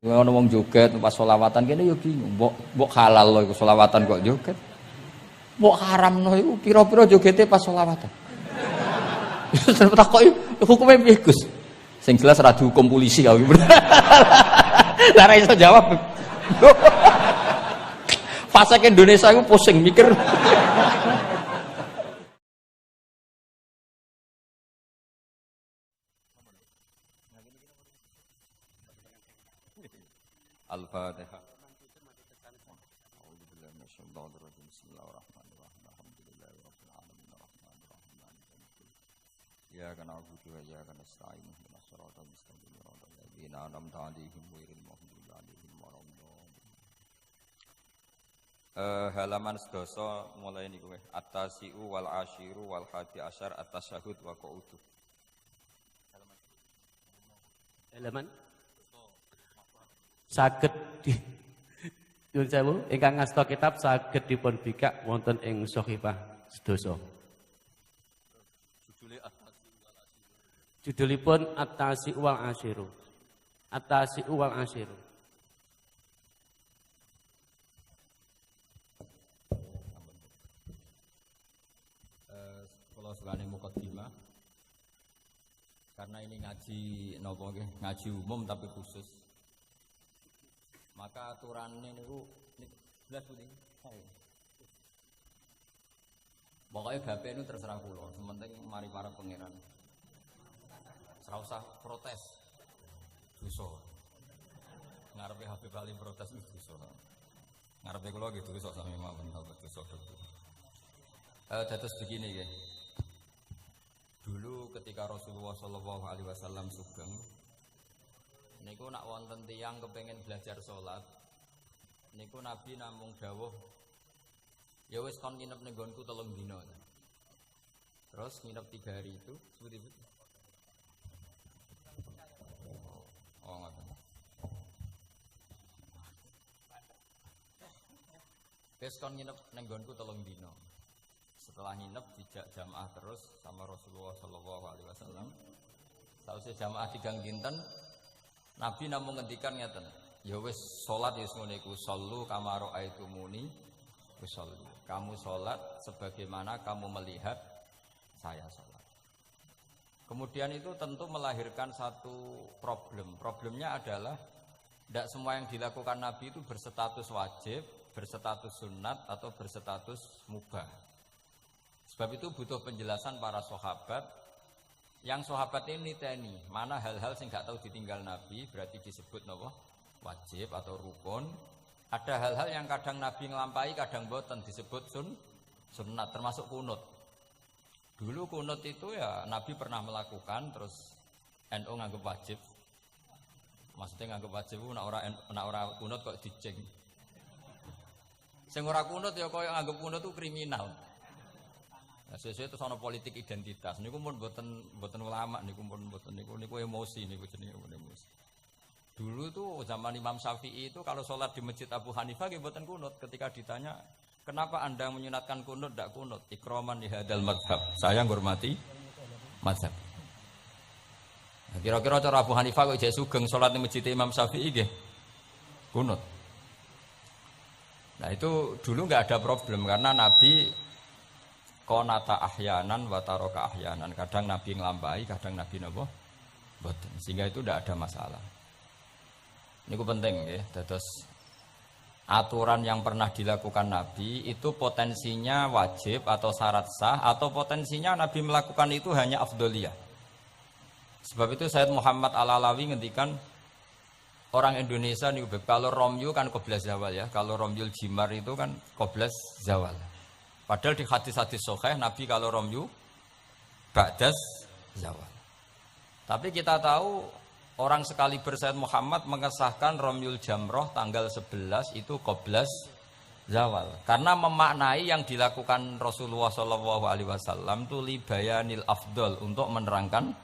Ono wong joget pas selawatan kene yo bingung. Mbok halal lho iku selawatan kok joget. Mbok haramno iku pira-pira jogete pas selawatan. Terus takoki hukume piye Gus? Sing jelas ora dihukum polisi kau. Lah ora iso jawab. Fasek Indonesia iku pusing mikir. Al-Fatihah. A'udzubillahi minasyaitonir rajim. Bismillahirrahmanirrahim. Alhamdulillahirabbil alamin arrahmanir rahim maliki yaumiddin. Iyyaka na'budu wa iyyaka nasta'in ihdinas siratal mustaqim siratal ladzina an'amta 'alaihim ghairil maghdubi 'alaihim waladdallin. Halaman sedasa mulai niku wis at-tasi'u wal 'asyiru wal 11 at-tasyahhud wa qu'udu. Halaman saged di nyuwun sewu ingkang ngasta kitab saged dipun bikak wonten ing Shahifah sedasa. Judulipun At-Tasi'u wal 'Asyiru. At-Tasi'u wal 'Asyiru. Kula sukane mukadimah. Karena ini ngaji napa nggih, ngaji umum tapi khusus. Maka aturannya niku jelas putih. Pokoknya bapak itu terserah kula, sementing mari para pangeran. Ora usah protes. Dosa. Ngarepe Habib Ali protes itu dosa. Ngarepe kula nggih dosa sami mawon dosa. Dados begini nggih. Dulu ketika Rasulullah sallallahu alaihi wasallam sugeng niku nak wonten tiyang kepengin belajar salat niku Nabi namung dawuh ya wis kon nginep ning nggonku 3 dina. Terus nginep 3 hari itu seperti itu. Oh ngoten. Wis kon nginep ning nggonku 3 dina. Setelah nginep dijak jamaah terus sama Rasulullah sallallahu alaihi wasallam. Sausé jamaah 3 dinten Nabi namung ngendikan ngeten, ya wis salat ya ngene iku sallu kama raaitumuni usolli. Kamu salat sebagaimana kamu melihat saya salat. Kemudian itu tentu melahirkan satu problem. Problemnya adalah tidak semua yang dilakukan Nabi itu berstatus wajib, berstatus sunat atau berstatus mubah. Sebab itu butuh penjelasan para sahabat. Yang sahabat ini niteni mana hal-hal sing gak tahu ditinggal Nabi berarti disebut napa wajib atau rukun. Ada hal-hal yang kadang Nabi nglampahi kadang boten disebut sunnat termasuk kunut. Dulu kunut itu ya Nabi pernah melakukan terus NU nganggep wajib. Maksudnya nganggep wajib nek ora kunut kok diceng. Sing ora kunut ya koyo nganggep kunut itu kriminal. Nah, sesuai itu soal politik identitas. Niku pun boten ulama, niku pun boten niku emosi, niku jenenge emosi. Dulu tuh zaman Imam Syafi'i itu kalau sholat di masjid Abu Hanifah nggih boten kunut. Ketika ditanya, kenapa anda menyunatkan kunut, tidak kunut? Ikroman di hadal madhab. Saya menghormati madhab. Nah, kira-kira cara Abu Hanifah kok jek sugeng sholat di masjid Imam Syafi'i nggih kunut. Nah itu dulu nggak ada problem karena Nabi konata ahyanan wa taraka ahyanan. Kadang Nabi nglampahi, kadang Nabi napa boten. Sehingga itu tidak ada masalah. Niku penting ya. Dados aturan yang pernah dilakukan Nabi itu potensinya wajib atau syarat sah atau potensinya Nabi melakukan itu hanya afdholiyah. Sebab itu Sayyid Muhammad Al-Alawi ngendikan orang Indonesia niku kalau romyu kan qoblas zawal ya. Kalau romyul jimar itu kan qoblas zawal. Padahal di hadis-hadis sahih Nabi kalau romyu ba'das zawal. Tapi kita tahu orang sekali Sayyid Muhammad mengesahkan romyul jamroh tanggal 11 itu qoblas zawal. Karena memaknai yang dilakukan Rasulullah SAW itu li bayanil afdol untuk menerangkan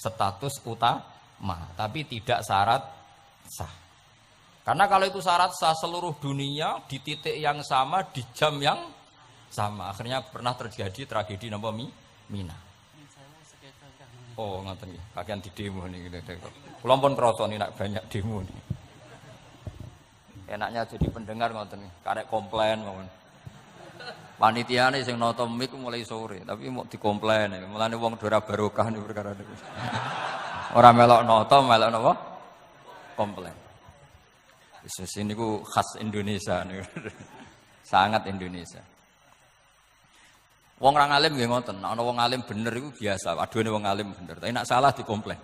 status utama, tapi tidak syarat sah. Karena kalau itu syarat sah seluruh dunia di titik yang sama di jam yang sama, akhirnya pernah terjadi tragedi napa Mina. Oh ngoten nggih, kakean di demo niki. Kula pun krasa nek banyak demo niki. Enaknya jadi pendengar ngoten, karek komplain mawon. Panitiane sing nata mik mulai sore, tapi mau dikomplain. Mulane wong ora barokah niku perkara niku. Ora melok nata, melok napa? Komplain. Wis niku khas Indonesia niku. Sangat Indonesia. Wong ra alim nggih ngoten, ana wong alim bener iku biasa, aduhane wong alim bener. Tapi nek salah dikomplain.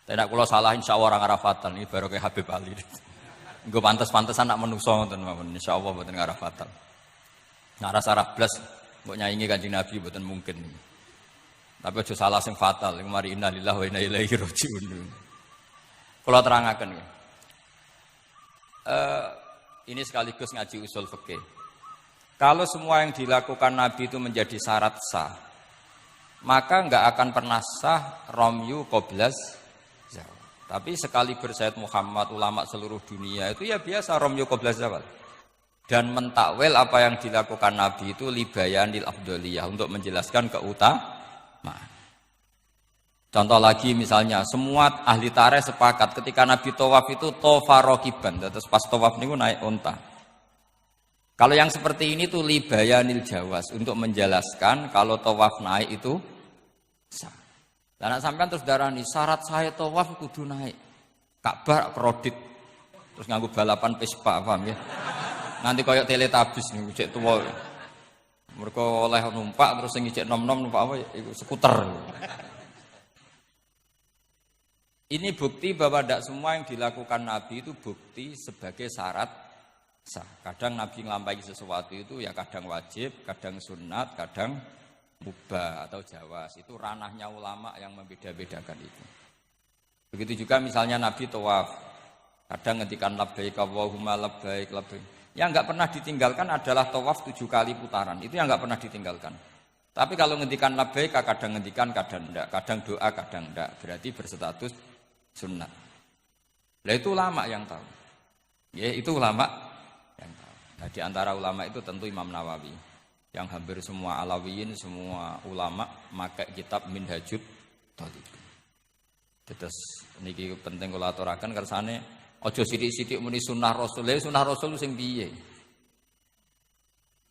Tapi nek kula salah insyaallah ora ngarafatan iki baru kayak Habib Ali. Nggo pantes-pantesan nak menungso ngoten mawon, insyaallah mboten ngarafatan. Nek ora sarah blas mbok nyaingi Kanjeng Nabi mboten mungkin. Tapi aja salah sing fatal, iku mari innalillahi wa inna ilaihi rajiun. Kula terangaken nggih. Ini sekaligus ngaji usul fikih. Kalau semua yang dilakukan Nabi itu menjadi syarat sah, maka enggak akan pernah sah romyu qoblas zawal. Tapi sekali bersayyid Muhammad, ulama seluruh dunia itu ya biasa romyu qoblas zawal. Dan mentakwil apa yang dilakukan Nabi itu libayanil afdoliyah, untuk menjelaskan keutamaan. Contoh lagi misalnya, semua ahli tarikh sepakat ketika Nabi tawaf itu tofa rokiban, terus pas tawaf niku naik unta. Kalau yang seperti ini tuh libayanil jawas, untuk menjelaskan kalau tawaf naik itu sah. Dan sampean terus darani syarat saya tawaf kudu naik. Ka'bah kredit. Terus nganggo balapan Vespa, paham ya? Nanti koyok teletabis niku cek tuwa. Mergo oleh numpak terus sing cek nom-nom numpak apa iku skuter. Ini bukti bahwa tidak semua yang dilakukan Nabi itu bukti sebagai syarat sah. Kadang Nabi nglampahi sesuatu itu ya kadang wajib, kadang sunat, kadang mubah atau jawas. Itu ranahnya ulama yang membeda-bedakan itu. Begitu juga misalnya Nabi tawaf. Kadang ngendikan labbaik Allahumma labbaik labbaik. Yang enggak pernah ditinggalkan adalah tawaf 7 kali putaran. Itu yang enggak pernah ditinggalkan. Tapi kalau ngendikan labbaik kadang ngendikan, kadang enggak. Kadang doa, kadang enggak. Berarti berstatus sunnah. Nah itu ulama yang tahu. Ya itu ulama. Nah, di antara ulama itu tentu Imam Nawawi yang hampir semua alawiyin, semua ulama pakai kitab Minhajut Thalib. Terus niki penting kula aturaken kersane aja sithik-sithik muni sunnah Rasul. Sunnah Rasul sing piye?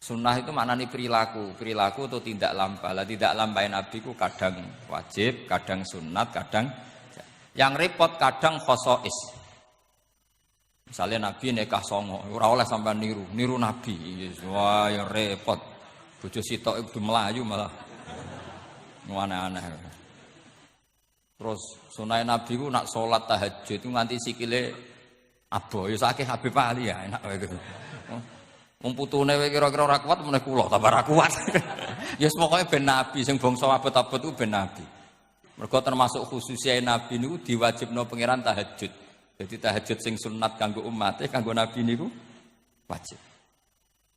Sunnah itu maknane perilaku atau tidak lampah. Lah tidak lampahe Nabi ku kadang wajib, kadang sunat, kadang yang repot kadang khosois. Misalnya Nabi nikah songo, ora oleh sampean niru Nabi. Wah, ya repot. Bojo sitok kudu melayu malah. Aneh-aneh. Terus sunah Nabi ku nak salat tahajud itu nganti sikile abo. Ya sakeh Habib Ali ya, enak wae gitu. Wong putune wae kira-kira ora kuat meneh kula tambah ora kuat. Ya pokoke ben Nabi sing bangsa abot-abot ku ben Nabi. Mergo termasuk khususnya Nabi niku diwajibno pangeran tahajud. Jadi tahajud sing sunat kanggo umate, kanggo Nabi niku wajib.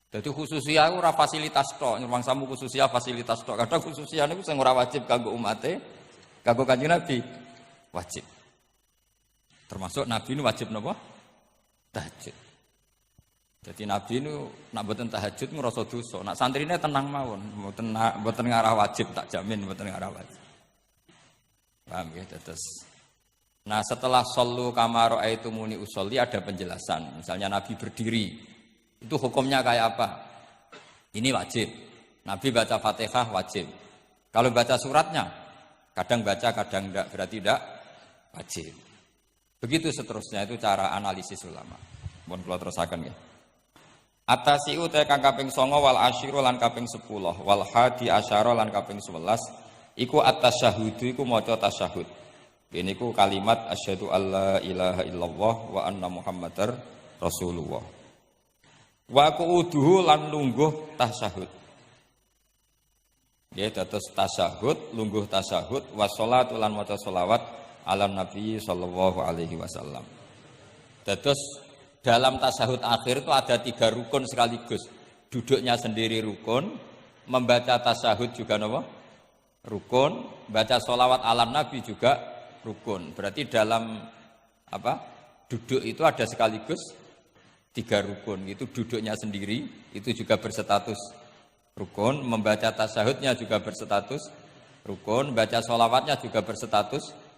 Jadi khususnya ora fasilitas tok, nyuwangsamu khususnya fasilitas tok. Kadang khususnya niku sing ora wajib kanggo umate, kanggo Kanjeng Nabi wajib. Termasuk Nabi niku wajib napa? Tahajud. Jadi Nabi niku nak mboten tahajud ngrasa dosa. Nak santrine tenang mawon, mboten ngarah wajib, tak jamin mboten ngarah wajib. Paham ya, terus. Nah setelah sallu kama ra'aitumuni usolli ada penjelasan. Misalnya Nabi berdiri, itu hukumnya kayak apa? Ini wajib. Nabi baca Fatihah wajib. Kalau baca suratnya, kadang baca, kadang enggak, berarti enggak wajib. Begitu seterusnya, itu cara analisis ulama. Mohon kula terusaken nggih. Atasiu te kang kaping 9 wal asyiru lan kaping 10 wal hadi asyara lan kaping 11 iku at-tasyahhudu iku maca tasyahud. Ini ku kalimat asyhadu alla ilaha illallah wa anna muhammadar rasulullah. Wa qu'uduhu lan lungguh tasyahud. Nggih dados tasyahud, lungguh tasyahud, wa sholatu lan maca sholawat ala nabi sallallahu alaihi wasallam. Dados dalam tasyahud akhir itu ada 3 rukun sekaligus. Duduknya sendiri rukun, membaca tasyahud juga napa? Rukun, baca sholawat ala nabi juga rukun. Berarti dalam duduk itu ada sekaligus 3 rukun. Itu duduknya sendiri itu juga berstatus rukun, membaca tasyahudnya juga berstatus rukun, baca sholawatnya juga berstatus rukun.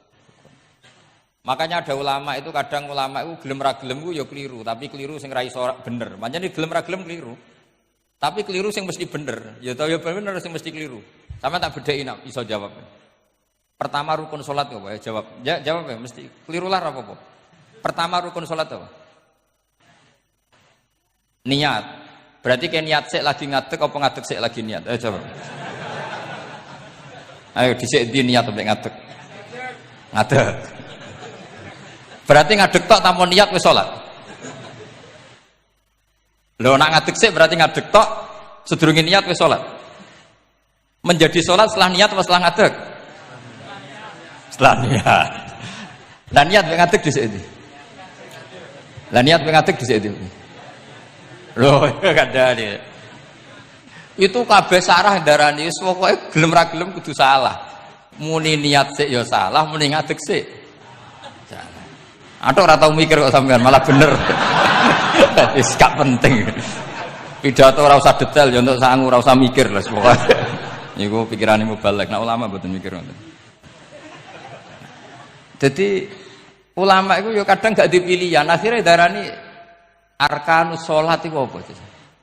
Makanya ada ulama itu kadang ulama itu gelem ra gelem ku ya keliru, tapi keliru sing ra iso bener. Pancen gelem ra gelem keliru. Tapi keliru sing mesti bener. Ya tau ya bener sing mesti keliru. Sama tak bedheki nak iso jawab. Pertama rukun salat apa ya jawab. Ya jawab ya mesti keliru lah apa-apa. Pertama rukun salat apa? Niat. Berarti kayak niat sik lagi ngadeg apa ngadeg sik lagi niat? Ayo jawab. Ayo dhisik ndi niat sampai ngadeg. Ngadeg. Berarti ngadeg tok tanpa niat wis salat. Lho nak ngadeg sik berarti ngadeg tok sedurunge niat wis salat. Menjadi salat setelah niat atau setelah ngadeg? Setelah niat. Lah niat mek ngadeg dhisik ndi? Lah niat mek ngadeg dhisik ndi? Lho kadane. Itu kabeh sarah darani wis pokoke gelem ra gelem kudu salah. Muni niat sik ya salah, muni ngadeg sik. Salah. Atok ora tau mikir kok sampean malah bener. Wis gak penting. Pidato ora usah detail ya untuk sangu ora usah mikir lah pokoke. Niku pikirane mubalek, nek ulama mboten mikir ngoten. Jadi ulama itu ya kadang gak dipilihan, akhirnya darani arkanus sholat itu apa?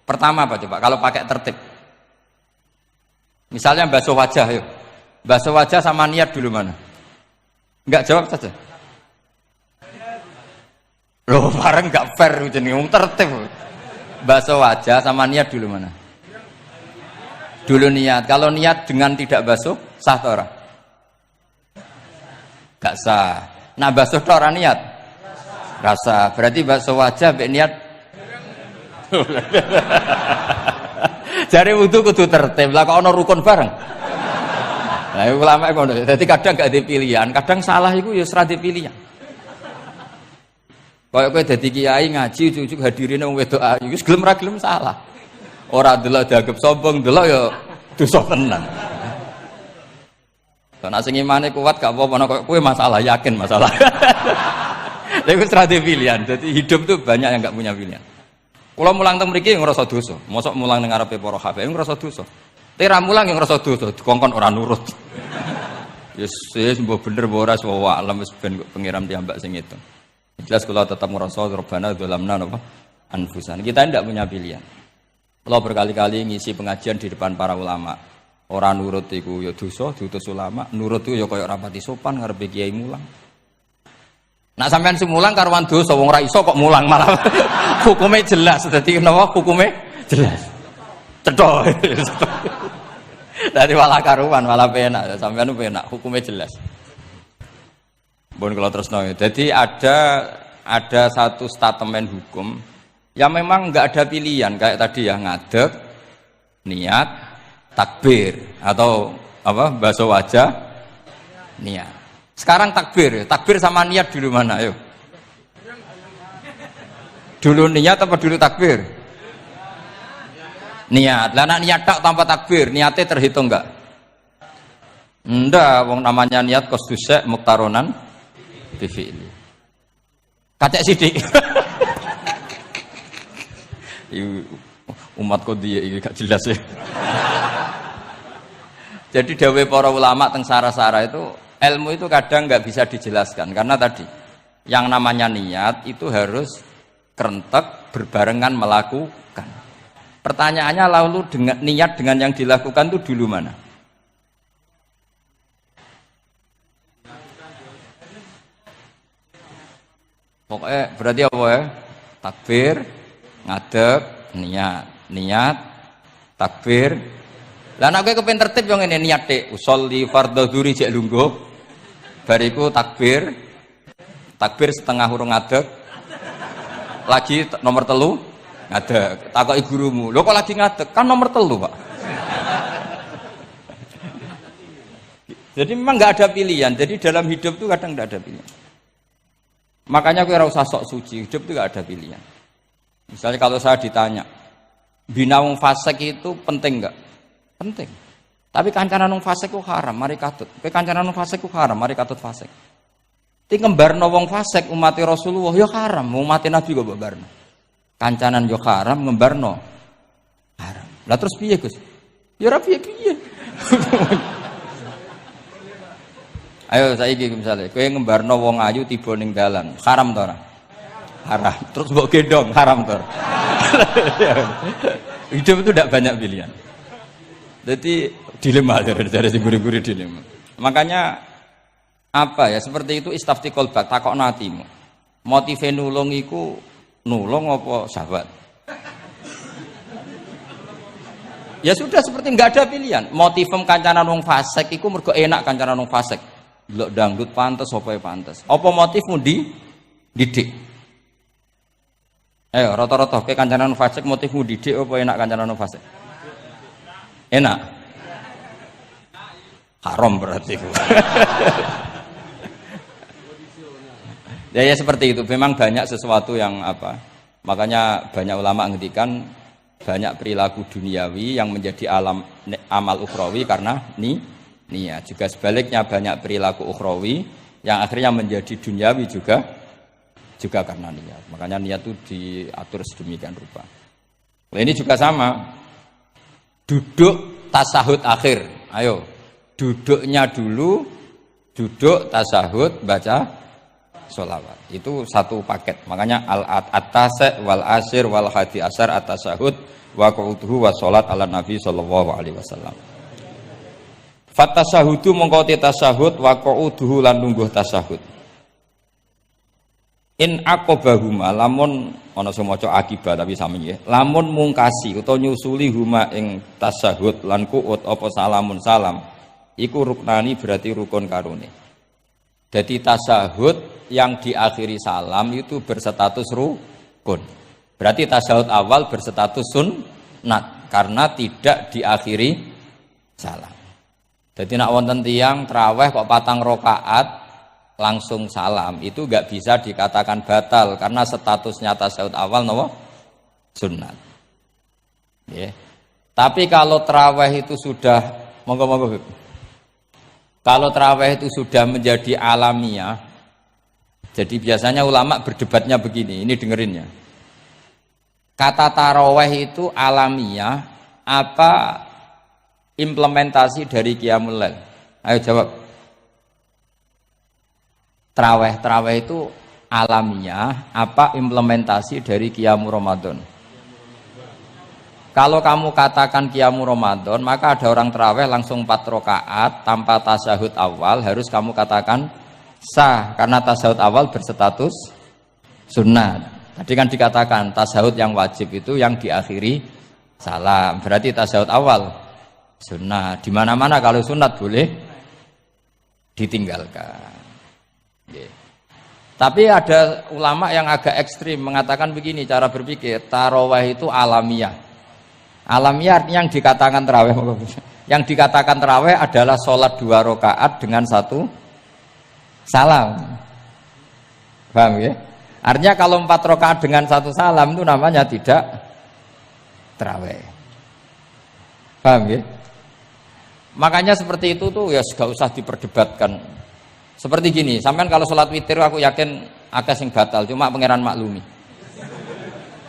Pertama apa coba? Kalau pakai tertib, misalnya basuh wajah, yuk basuh wajah sama niat dulu mana? Enggak jawab saja. Loh, bareng enggak fair jenenge tertib. Basuh wajah sama niat dulu mana? Dulu niat. Kalau niat dengan tidak basuh sah atau ora? Gak sah. Nah basuh itu orang niat rasa. Berarti basuh wajah mbek niat. Jare wudu kudu tertib. Lah kok ana rukun bareng. Nah ulama ngono. Dadi kadang gak ada pilihan, kadang salah iku ya ora pilihan. Kayak kowe dadi kiai ngaji ujug-ujug hadirine wong wedok ayu wis gelem ra gelem salah. Ora delok dianggap sombong, delok ya dosa tenan. Karena sing imane kuat gak apa-apa nek kowe masalah yakin masalah. Lha iku strategi pilihan. Jadi hidup tuh banyak yang gak punya pilihan. Kula mulang teng mriki ngrasa dosa. Mosok mulang ning ngarepe para habaib ngrasa dosa. Tera mulang yang ngrasa dosa, dikongkon ora nurut. Yes, mbok bener mbok ora wa alam wis ben pengiram piyambak sing itu. Jelas kula tetap ngrasa Rabbana dzalamna napa anfusan. Kita tidak punya pilihan. Kula berkali-kali ngisi pengajian di depan para ulama. Orang nurut iku ya dosa, diutus ulama. Nurut iku ya kaya rapati sopan ngarepe kiai mulang. Nak sampean sing mulang karuan dosa, wong ora iso kok mulang malah. Hukume jelas, dadi napa hukume jelas. Cethok. Dari malah karuan, malah penak. Sampean penak, hukume jelas. Bon kalau terus nol. Jadi ada satu statement hukum yang memang enggak ada pilihan kayak tadi ya ngadeg, niat, takbir atau apa basuh wajah, niat. Sekarang takbir sama niat dulu mana? Ayo. Dulu niat apa dulu takbir? Niat. Lah nek niat tak tanpa takbir, niatnya terhitung enggak? Ndak, wong namanya niat kosdusek muktaronan bifi'li. Kacek sidik. Umat kok dia iki gak jelas ya. Jadi dawuh para ulama teng sara-sara itu ilmu itu kadang nggak bisa dijelaskan karena tadi yang namanya niat itu harus kerentek berbarengan melakukan. Pertanyaannya lalu dengan niat dengan yang dilakukan itu dulu mana? Pokoknya berarti apa ya? Takbir, ngadeg, niat, takbir. Lah nek kowe kepen tertib yo ngene niat tek, usolli fardhu dzuri jek lungguh. Bariku takbir. Takbir setengah urung ngadeg. Lagi nomor 3 ngadeg. Takoki gurumu, "Lho kok lagi ngadeg? Kan nomor 3, Pak." Jadi memang enggak ada pilihan. Jadi dalam hidup itu kadang enggak ada pilihan. Makanya kowe ora usah sok suci, hidup itu enggak ada pilihan. Misalnya kalau saya ditanya, bina wong fasik itu penting enggak? Penting. Tapi kancanan wong fasik ku haram, mari katut. Kowe kancanan wong fasik ku haram, mari katut fasik. Ti ngembarno wong fasik umat Rasulullah ya haram, umat Nabi kok mbarno. Kancanan yo haram, ngembarno haram. Lah terus piye, Gus? Ya ora piye-piye. Ayo saiki misale kowe ngembarno wong ayu tiba ning dalan, haram to ora? Haram. Terus mbok gendong, haram to ora? Hidup itu tidak banyak pilihan. Jadi dilema dari guru-guru dilema. Makanya apa ya seperti itu istafti qalbak takokno atimu. Motive nulung iku nulung apa sahabat? Ya sudah seperti nggak ada pilihan. Motivem kancanan wong fasik iku mergo enak kancanan wong fasik. Delok dangdut pantes apa ya pantes. Apa motifmu didik? Ayo rata-rata ke kancanan wong fasik motifmu didik apa enak kancanan wong fasik? Enak. Haram berarti. Ya seperti itu. Memang banyak sesuatu yang apa? Makanya banyak ulama ngendikan banyak perilaku duniawi yang menjadi amal ukhrawi karena niat. Juga sebaliknya banyak perilaku ukhrawi yang akhirnya menjadi duniawi juga karena niat. Makanya niat itu diatur sedemikian rupa. Nah, ini juga sama. Duduk tasahud akhir. Ayo, duduknya dulu, duduk tasahud baca sholawat. Itu satu paket. Makanya al-atase wal asir wal hadi asar at-tasahud wa qu'uduhu wa sholat ala nabi sallallahu alaihi wasallam. Fatasahudu mongko tasahud wa qu'uduhu lan lungguh tasahud. In aqobahuma lamun ana sing maca akibah tapi sami nggih. Lamun mungkasi utawa nyusuli huma ing tasahud lan qu'ud apa salamun salam iku ruknani berarti rukun karone. Jadi tasahud yang diakhiri salam itu berstatus rukun. Berarti tasahud awal berstatus sunnat karena tidak diakhiri salam. Jadi nak wonten tiyang traweh kok 4 rakaat langsung salam itu enggak bisa dikatakan batal karena statusnya tasahud awal napa? Sunnat. Ya. Tapi kalau traweh itu sudah monggo-monggo. Kalau traweh itu sudah menjadi alamiah, jadi biasanya ulama berdebatnya begini, ini dengerin ya. Kata taraweh itu alamiah, apa implementasi dari Qiyamul Lail? Ayo jawab. Traweh itu alamiah, apa implementasi dari Qiyamul Ramadan? Kalau kamu katakan Qiyamul Ramadan, maka ada orang traweh langsung 4 rakaat tanpa tasahud awal, harus kamu katakan sah karena tasahud awal berstatus sunnat. Tadi kan dikatakan tasahud yang wajib itu yang diakhiri salam. Berarti tasahud awal sunnat. Di mana-mana kalau sunat boleh ditinggalkan. Yeah. Tapi ada ulama yang agak ekstrim mengatakan begini cara berpikir, tarawih itu alamiah. Alamiah artinya yang dikatakan tarawih. Yang dikatakan tarawih adalah sholat 2 rakaat dengan 1 salam. Paham ya? Artinya kalau 4 rakaat dengan 1 salam itu namanya tidak tarawih. Paham ya? Makanya seperti itu tuh ya gak usah diperdebatkan. Seperti gini, sampean kalau sholat witir aku yakin akeh sing batal, cuma pangeran maklumi.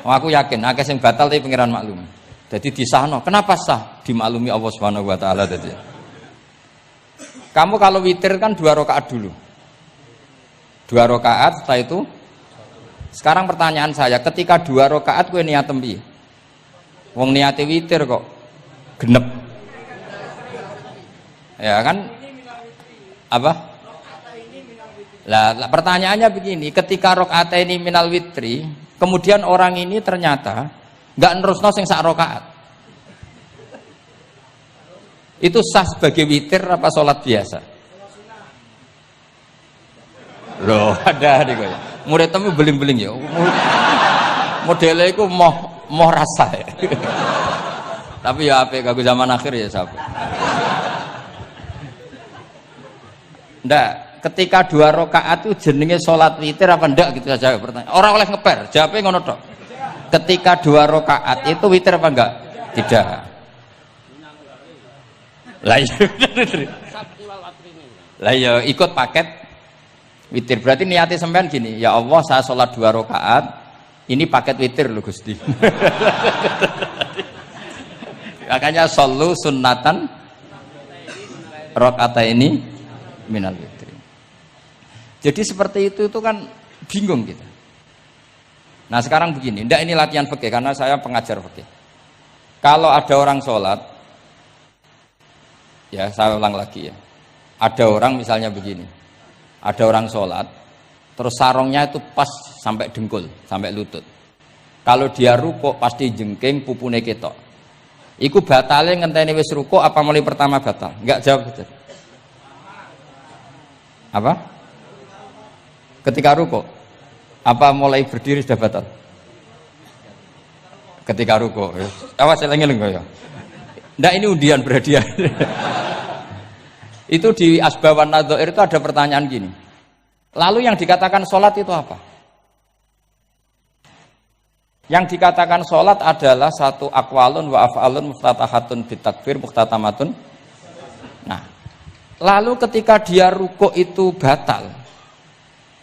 Aku yakin akeh sing batal tapi pangeran maklumi. Jadi disahno, kenapa sah? Dimaklumi Allah Subhanahu wa taala tadi. Kamu kalau witir kan 2 rakaat dulu. 2 rakaat setelah itu. Sekarang pertanyaan saya, ketika 2 rakaat kowe niat tembi. Wong niate witir kok genep. Ya kan? Apa? Lah pertanyaannya begini, ketika rakaat ini minal witri, kemudian orang ini ternyata enggak nerusno sing sak rakaat. Itu sah sebagai witir apa sholat biasa? Loh, ada nih kok. Murid temu beling-beling ya. Modelnya itu moh rasa ya. Tapi ya apik kanggo zaman akhir ya sampe. Ndak, ketika 2 rakaat itu jenenge sholat witir apa ndak gitu saja pertanyaan. Orang oleh ngeper, jawabnya ngono tok. Ketika 2 rakaat itu witir apa enggak? Tidak. Lah ya ikut paket witir. Berarti niatnya sampean gini, ya Allah saya sholat 2 rakaat, ini paket witir loh Gusti. Makanya shollu sunnatan rakaat ini minal witri. Jadi seperti itu kan bingung kita. Nah sekarang begini, ndak ini latihan fikih karena saya pengajar fikih. Kalau ada orang sholat, ya saya ulang lagi ya. Ada orang misalnya begini, ada orang sholat, terus sarungnya itu pas sampai dengkul, sampai lutut. Kalau dia rukuk pasti jengking pupune ketok. Iku batale ngenteni wis rukuk apa mulai pertama batal? Enggak jawab gitu. Apa? Ketika rukuk. Apa mulai berdiri sudah batal? Ketika rukuk. Awas eling-eling ya. Ndak ini undian berhadiah. Itu di Asbawan Nadzair itu ada pertanyaan gini. Lalu yang dikatakan sholat itu apa? Yang dikatakan sholat adalah satu aqwalun wa af'alun muftatahatun bitakbir muftatamatun. Nah, lalu ketika dia rukuk itu batal.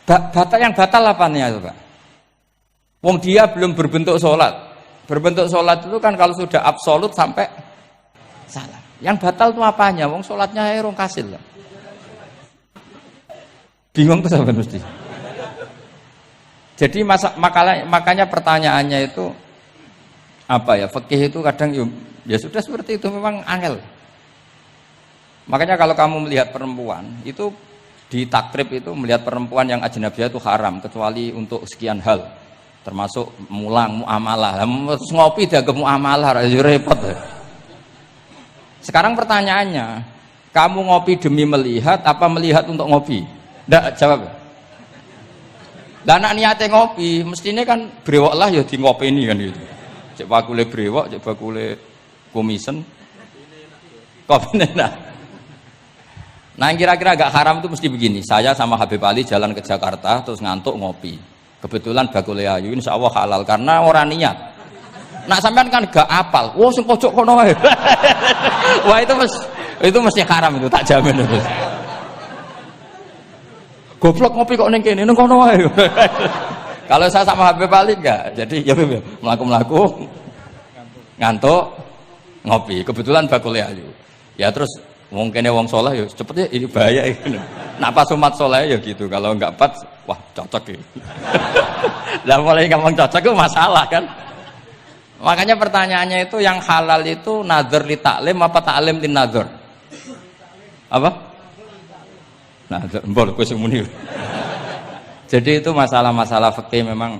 Batal yang batal apanya itu, Pak? Wong dia belum berbentuk sholat. Berbentuk sholat itu kan kalau sudah absolut sampai salam. Yang batal itu apanya? Wong sholatnya rong kasil lah. Bingung tuh sampai mesti. Jadi makanya pertanyaannya itu apa ya? Fikih itu kadang ya sudah seperti itu memang angel. Makanya kalau kamu melihat perempuan itu di takrib itu melihat perempuan yang ajnabiyah itu haram kecuali untuk sekian hal. Termasuk mulang muamalah. Terus ngopi dia ke muamalah repot. Sekarang pertanyaannya, kamu ngopi demi melihat apa melihat untuk ngopi? Ndak jawab. Lah anak niate ngopi, mestine kan brewok lah ya di ngopeni kan gitu. Cek bakule brewok, cek bakule komisen. Kopine nah. Nah, kira-kira agak haram itu mesti begini. Saya sama Habib Ali jalan ke Jakarta terus ngantuk ngopi. Kebetulan bakule ayu insyaallah halal karena ora niat. Nak sampean kan gak apal. Wah, sing pojok kono wae. Wah, itu mesti haram itu, tak jamin itu. Goblok ngopi kok ning kene, ning kono wae. Kalau saya sama Habib Ali enggak. Jadi ya mlaku-mlaku ngantuk ngopi. Kebetulan bakule ayu. Ya terus wong kene wong saleh ya cepet ya ini bahaya iki. Nak pas umat saleh ya gitu. Kalau enggak pas wah cocok iki. Lah mulai ngomong cocok itu masalah kan. Makanya pertanyaannya itu yang halal itu nazar li taklim apa taklim li nazar? Apa? Nazar, mbol kowe sing muni. Jadi itu masalah-masalah fikih memang.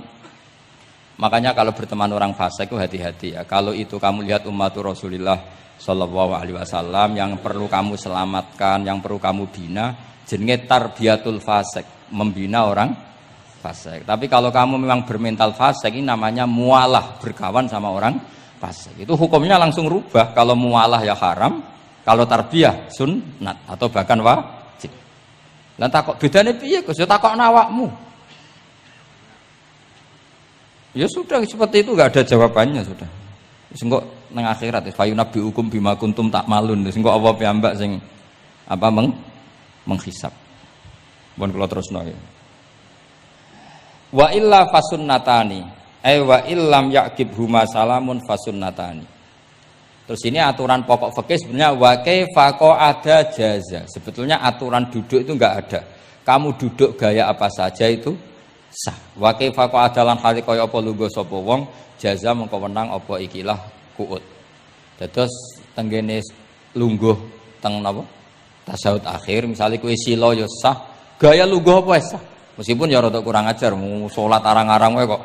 Makanya kalau berteman orang fasik itu hati-hati ya. Kalau itu kamu lihat umatur Rasulullah sallallahu alaihi wasallam yang perlu kamu selamatkan, yang perlu kamu bina, jenenge tarbiyatul fasik, membina orang fasik. Tapi kalau kamu memang bermental fasik ini namanya mualah, berkawan sama orang fasik. Itu hukumnya langsung rubah. Kalau mualah ya haram, kalau tarbiyah sunnat atau bahkan wajib. Lah takok bedane piye Gus? Ya takokno awakmu. Ya sudah seperti itu enggak ada jawabannya sudah. Wis engko nang akhirat fa yunabi hukum bima kuntum tak malun. Wis engko apa piyambak sing apa menghisab. Mun kula terusno ya. Wa illa fasunnatani wa illam yaqib huma salamun fasunnatani. Terus ini aturan pokok fikih sebenarnya wa kaifa qa'ada jaza. Sebetulnya aturan duduk itu enggak ada. Kamu duduk gaya apa saja itu sah. Wa kaifa qa'ada lan hale kaya apa lungguh sapa wong jaza mengko wenang apa ikilah qu'ud. Dados tenggene lungguh teng napa? Tasawuf akhir misalnya kowe sila ya sah, gaya lungguh apa sah. Meskipun ya rada kurang ajar, mau sholat arang-arang wae kok.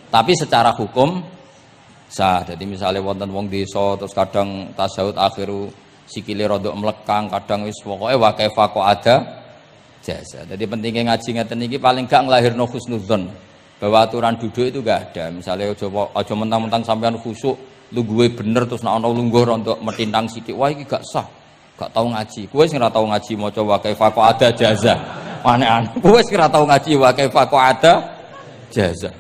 Tapi secara hukum sah. Jadi misalnya wonten wong desa terus kadang tasawuf akhiru sikile rada mlekang, kadang wis pokoke wa kaifa kok ada jasa. Jadi pentingnya ngaji ngeten iki paling gak nglahirno husnudzon bahwa aturan duduk itu gak ada. Misalnya aja mentang-mentang sampean khusuk lungguhe bener terus nek ana lungguh rontok metintang sithik, wah iki gak sah. Gak tau ngaji. Kowe sing ora tau ngaji maca wa kaifa kok ada jaza. Aneh-aneh. Kowe wis ora tau ngaji wa kaifa kok ada jaza.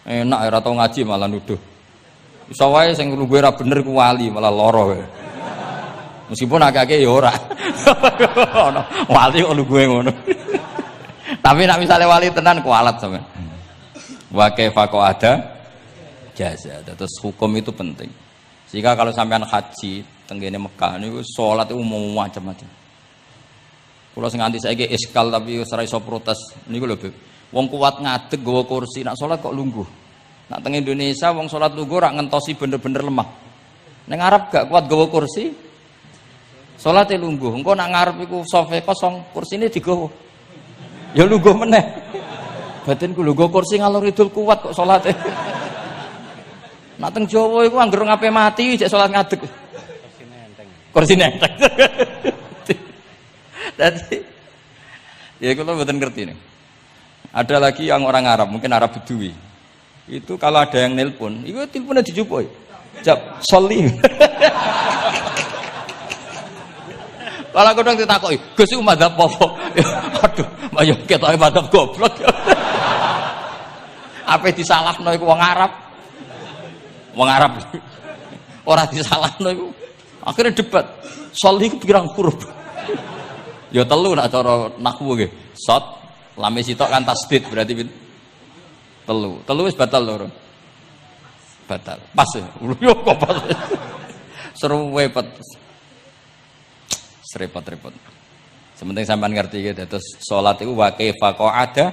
Enak ora tau ngaji malah nuduh. Iso wae sing lungguhe ora bener ku wali malah lara wae. Meskipun akeh-akeh ya ora. Ono wali kok lungguhe ngono. Tapi nek misale wali tenan kualat sampean. Wa kaifa kok ada jaza. Terus hukum itu penting. Sehingga kalau sampean haji tenggene Mekah niku salat itu mau macam-macam. Kula sing nganti saiki iskal tapi ora iso protes niku lho, Beb. Wong kuat ngadeg nggawa kursi, nak salat kok lungguh. Nak teng Indonesia wong salat lungguh ora ngentosi bener-bener lemah. Ning Arab gak kuat nggawa kursi. Salate lungguh. Engko nak ngarep iku sofa kosong, kursine digawa. Ya lungguh meneh. Batinku lho nggo kursi ngalor idul kuat kok salate. Nak teng Jawa iku anggere ngape mati cek salat ngadeg. Kursine enteng. Dadi ya kula mboten ngerti nih. Ada lagi yang orang Arab, mungkin Arab Bedui. Itu kalau ada yang nelpon, itu teleponnya dijupuk. Jawab, soli. Kalau aku dong ditakoki, Gus iku madzhab apa? Aduh, ayo ketoke madzhab goblok. Apa disalahno iku wong Arab? Wong Arab. Ora disalahno iku. Akhirnya debat. Soli iku pirang huruf? Ya telu nak cara nahwu nggih. Sot, lame sitok kan tasdid berarti telu. Telu wis batal lho. Batal. Pas. Yo kok pas. Seru wepet. Serepot-repot. Sementing sampean ngerti iki dados salat iku wa kaifa qa'ada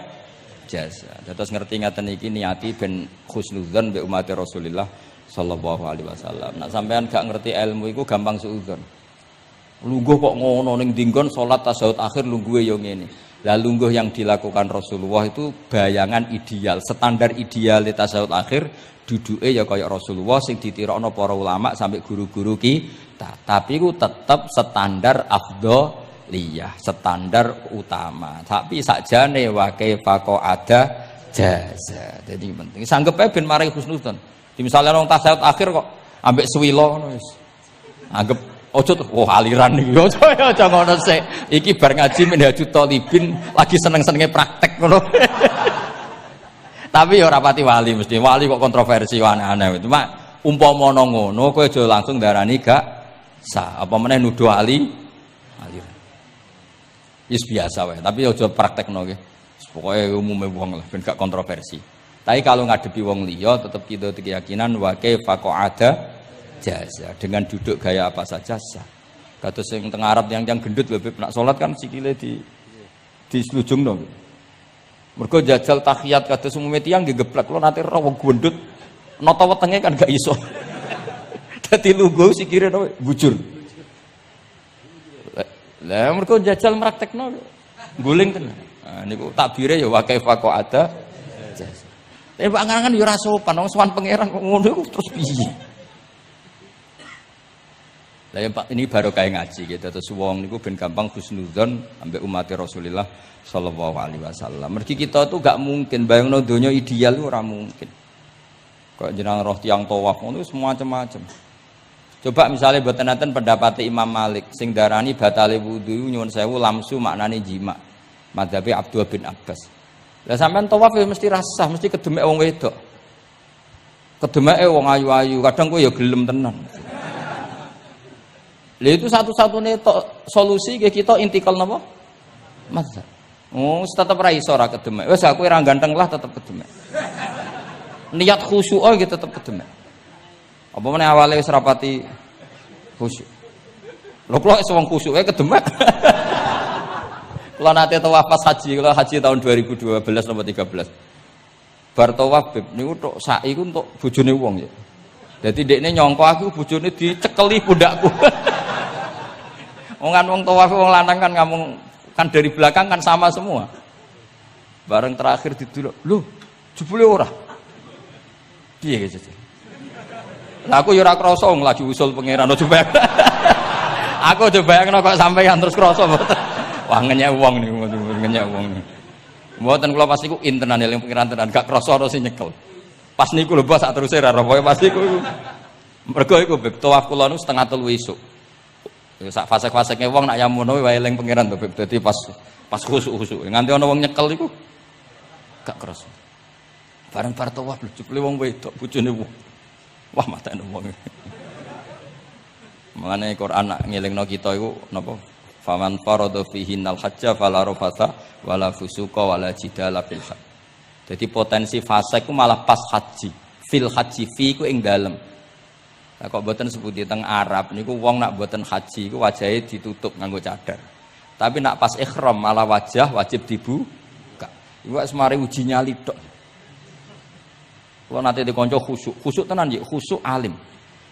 jasa. Dados ngerti ngaten iki niati ben husnudzon mbek umat Rasulullah sallallahu alaihi wasallam. Nek sampean gak ngerti ilmu iku gampang suudzon. Lungguh kok ngono ning dinggon salat tasyahud akhir lungguhe ya ngene. Lah lungguh yang dilakukan Rasulullah itu bayangan ideal, standar ideal tasyahud akhir duduke ya kaya Rasulullah sing ditirokno para ulama sampai guru-guru kita. Tapi ku tetep standar afdhaliyah, standar utama. Tapi sakjane wa kaifa ada jaza. Dadi penting. Sanggep ae ben maring husnudzon. Di misalnya wong tasyahud akhir kok ambek suwila ngono wis. Anggap ojo tuh, aliran nih, ojo ngono sih. Iki bar ngaji Minhajut Thalibin lagi seneng-senenge praktek ngono. Tapi ya ora pati wali mesti. Wali kok kontroversi aneh-aneh. Cuma umpama ngono kowe aja langsung darani gak sah. Apa meneh nuduh aliran. Wis biasa wae, tapi aja praktekno nggih. Pokoke umume wong lah ben gak kontroversi. Tapi kalau ngadepi wong liya tetep kita keyakinan wa kaifa ada jasa dengan duduk gaya apa saja sah. Kados sing teng Arab yang gendut lho Beb nak salat kan sikile di slujungno. Mergo jajal tahiyat kados umume tiyang nggih geblek kula nate ora wong gendut nata wetenge kan gak iso. Dadi lungguh sikire bujur. Lah mergo jajal praktekno guling tenan. Nah niku takbire ya wa kaifa ada jasa. Tapi angan-angan ya ora sopan wong sowan pangeran kok ngono iku terus piye? Lah ya Pak ini baru kayak ngaji gitu terus wong niku ben gampang husnudzon ambek umat Rasulullah sallallahu alaihi wasallam. Mergi kita tuh gak mungkin bayangno donya ideal ora mungkin. Kok jeneng roh tiyang tawaf ngono semua macam-macam. Coba misalnya mboten enten pendapat Imam Malik sing darani batale wudu nyuwun sewu lamsu maknane jima. Madzhabe Abdullah bin Abbas. Lah sampean tawaf ya mesti rasah, mesti kedemek wong wedok. Kedemeke wong ayu-ayu, kadang kowe ya gelem tenan. Lah itu satu-satunya solusi kita intikal napa? Mazhab. Oh, tetep ra iso ra kedemek. Wis aku ora ganteng lah tetep kedemek. Niat khusyuk oh gitu tetep kedemek. Apa meneh awale wis rapati khusyuk. Lho kok wong khusyuke kedemek. Kula nate tawaf pas haji, kula haji tahun 2012 nomor 13. Bar tawaf Beb niku tok sa'i ku entuk bojone wong ya. Dadi dekne nyangka aku bojone dicekeli pundakku. Wong kan wong tawaf wong lanang kan ngomong kan dari belakang kan sama semua. Bareng terakhir didelok, lho, jebule ora. Piye gitu. Lah aku ya ora krasa wong lagi usul pangeran coba. Aku coba bayangno kok sampeyan terus krasa mboten. Wah ngenyek wong niku, ngenyek wong niku. Mboten kula pas niku intenan eling pangeran tenan, gak krasa ono sing nyekel. Pas niku lho bos sak teruse ra roh pas niku. Mergo iku tawaf kula niku setengah 3 esuk. Sak fase-faseke wong nak yamono wae eling pangeran to Beb. Dadi pas khusuk-khusuk. Nganti ana wong nyekel iku gak kerasa. Bareng bar tawaf lho jebule wong wedok bojone wong. Wah matane wong. Mangane Quran nak ngelingno kita iku napa? Faman farada fihinnal hajja fala rafatha wala fusuqa wala jidala fil hajj. Jadi potensi fase ku malah pas haji. Fil haji fi ku ing dalem. Lah kok mboten sebuti teng Arab niku wong nak mboten haji iku wajahe ditutup nganggo cadar. Tapi nak pas ihram malah wajah wajib dibuka. Iku wis mari uji nyali tok. Kula nate dikonco khusuk tenan nggih, khusuk alim.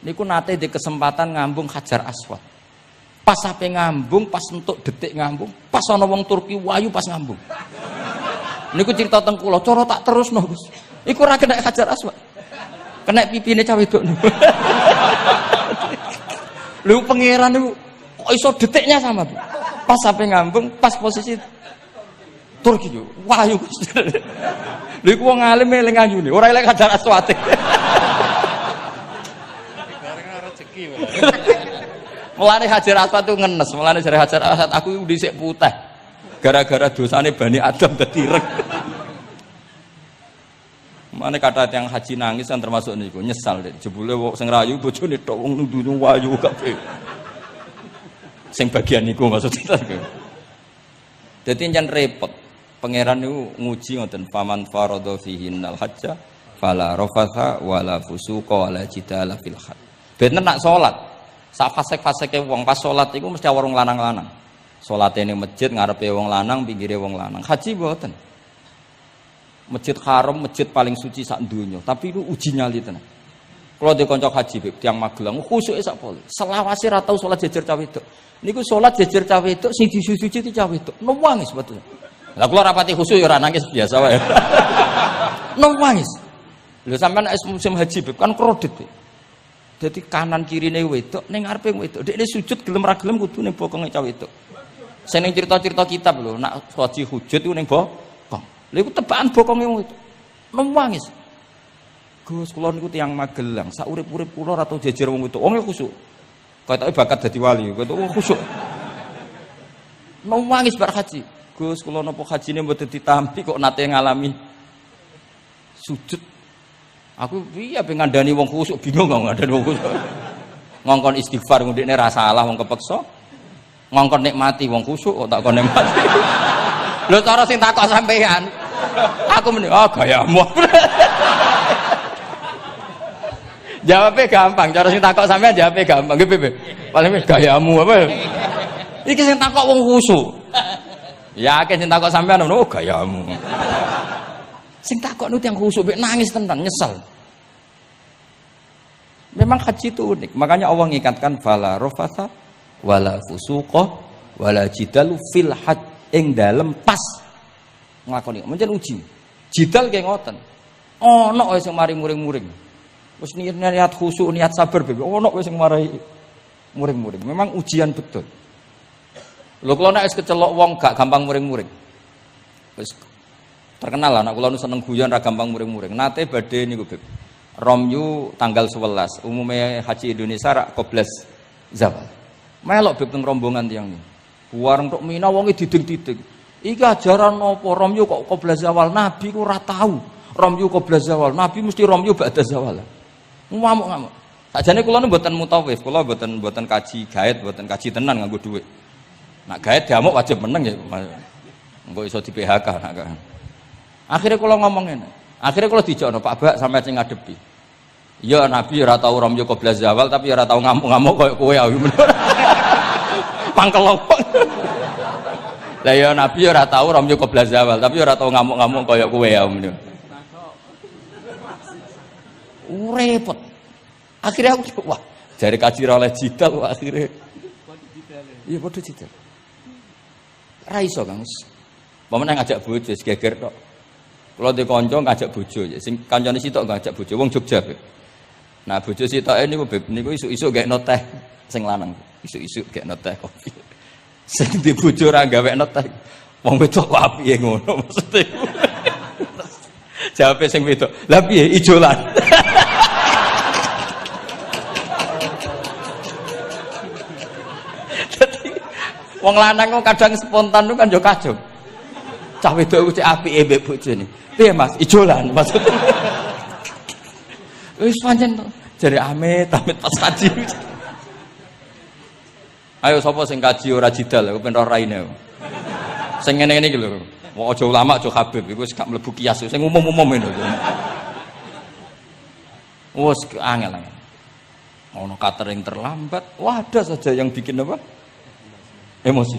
Niku nate di kesempatan ngambung Hajar Aswad. Pas ape ngambung, pas entuk detik ngambung, pas ana wong Turki wayu pas ngambung. Niku cerita teng kula, cara tak terusno, Gus. Iku ora kena Hajar Aswad. Kena pipine cah wedok niku. Lho pangeran niku kok iso detiknya sama, Bu. Pas ape ngambung, pas posisi Turki yo. Wayu Gus. Lha iku wong alim eling ayune, ora eling Hajar Aswad. Mulane Hajar Aswad itu ngenes, mulane jare Hajar Aswad aku dhisik putih. Gara-gara dosane Bani Adam dadi ireng. Mulane kata yang haji nangis kan termasuk niku, nyesal deh. Jebule wong sing rayu bojone tok wong nundune wayu kabeh. Sing bagian niku maksudnya. Dadi njan repot. Pangeran niku nguji ngoten faman faradha fihinnal hajja fala rafatha wala fusuqa wala jidala fil hajj. Bener nak salat. Sak fasek-faseke wong pas salat iku mesti warung lanang-lanang. Salate ning masjid ngarepe wong lanang, pinggire wong lanang. Haji mboten. Masjid Haram, masjid paling suci sak donya, tapi itu uji nyali tenan. Kalau di kanca haji Beb, tiyang Magelang khusuke sak poli. Selawase ra tau salat jejer cah wedok. Niku salat jejer cah wedok sing disuci ti cah wedok. Nangis betul. Lah kula rapati khusuk ya ora nangis biasa wae. Nangis. Lho sampean nek musim haji Beb kan kredit. Jadi kanan kirine wedok, ning ngarepe wedok. Dekne sujud gelem ra gelem kudu ning bokonge cah wedok. Sing ning cerita-cerita kitab lho, nak haji hujud iku ning bokong. Lha iku tebakan bokonge wedok. Nangis. Gus kula niku tiyang Magelang, sak urip-urip kula ora tau jejer wong wedok. Wong khusuk. Ketoke bakat dadi wali, ketoke khusuk. Nangis bar haji. Gus kula napa hajine mboten ditampi kok nate ngalami sujud. Aku piye pe ngandani wong khusuk bingung kok ngandani wong khusuk. Ngongkon istighfar ngundikne ra salah wong kepeksa. Ngongkon nikmati wong khusuk kok tak kon nikmati. Lho cara sing takok sampean. Aku meni gayamu. Jawabnya gampang, cara sing takok sampean jawabnya gampang. Nggih piye? Paling gayamu apa? Iki sing takok wong khusuk. Yakin sing takok sampean gayamu. Sing takok nu tiyang khusuk mek nangis tenan, nyesel. Memang haji itu unik. Makanya Allah ngikatkan fala rafatha wala fusuqa wala jidalu fil hajj ing dalem pas nglakoni. Mencen uji. Jidal nggih ngoten. Ana wae sing mari muring-muring. Wis niat khusuk, niat sabar bebe. Ana wae sing mari muring-muring. Memang ujian betul. Lho kula nek wis kecelok wong gak gampang muring-muring. Wis terkenal lah, anak kula nu seneng guyon ra gampang muring-muring. Nate badhe niku, Beb. Romyu tanggal 11, umumnya haji Indonesia rak koblas zawal. Melok Beb teng rombongan tiyang niku. Warung tok Mina wonge diding-diding. Iki ajaran napa Romyu kok koblas zawal? Nabi ku ora tahu. Romyu koblas zawal. Nabi mesti Romyu ba'da zawal. Ngamuk-ngamuk. Sakjane kula nu mboten mutawif, kula mboten kaji gaet, mboten kaji tenan nganggo dhuwit. Nak gaet diamuk wajib meneng ya. Engko iso di PHK nak kan. Akhirnya kalau ngomong ini, akhirnya kalau dijono Pak Bak sampai sing ngadepi. Ya Nabi ora tau Romyo qobla zawal tapi ora tau ngamuk-ngamuk koyo kowe ya. Pangkel opo. Lah ya Nabi ora tau Romyo qobla zawal tapi ora tau ngamuk-ngamuk koyo kowe ya. Repot. Akhirnya aku wah, jare kaji oleh jidal akhirnya. Iya padha jidal. Ra iso Kang. Pamane ngajak bojo geger tok. Kalau di konco ngajak bojo, sing kancane sitok ngajak bojo, wong Jogja. Nah bojo sitoke niku Beb, niku isuk-isuk gekno teh sing lanang. Isuk-isuk gekno teh kopi. Sing di bojo ora gawekno teh. Wong wedok kok piye ngono maksude. Jawabe sing wedok, "Lah piye ijolan?" Dadi wong lanang kok kadang spontan kan yo kacau. Cah wedok ku cek apike mbek bojone. Piye Mas? Ijolan maksudnya. Wis pancen to. Jare amit pas kaji. Ayo sapa sing kaji ora jidal, aku pengen ora raine. Sing ngene-ngene iki lho. Wong aja ulama aja Habib iku wis gak mlebu kias, sing umum-umum ngono. Wes angel-angel. Ono catering terlambat, wah ada saja yang bikin apa? Emosi.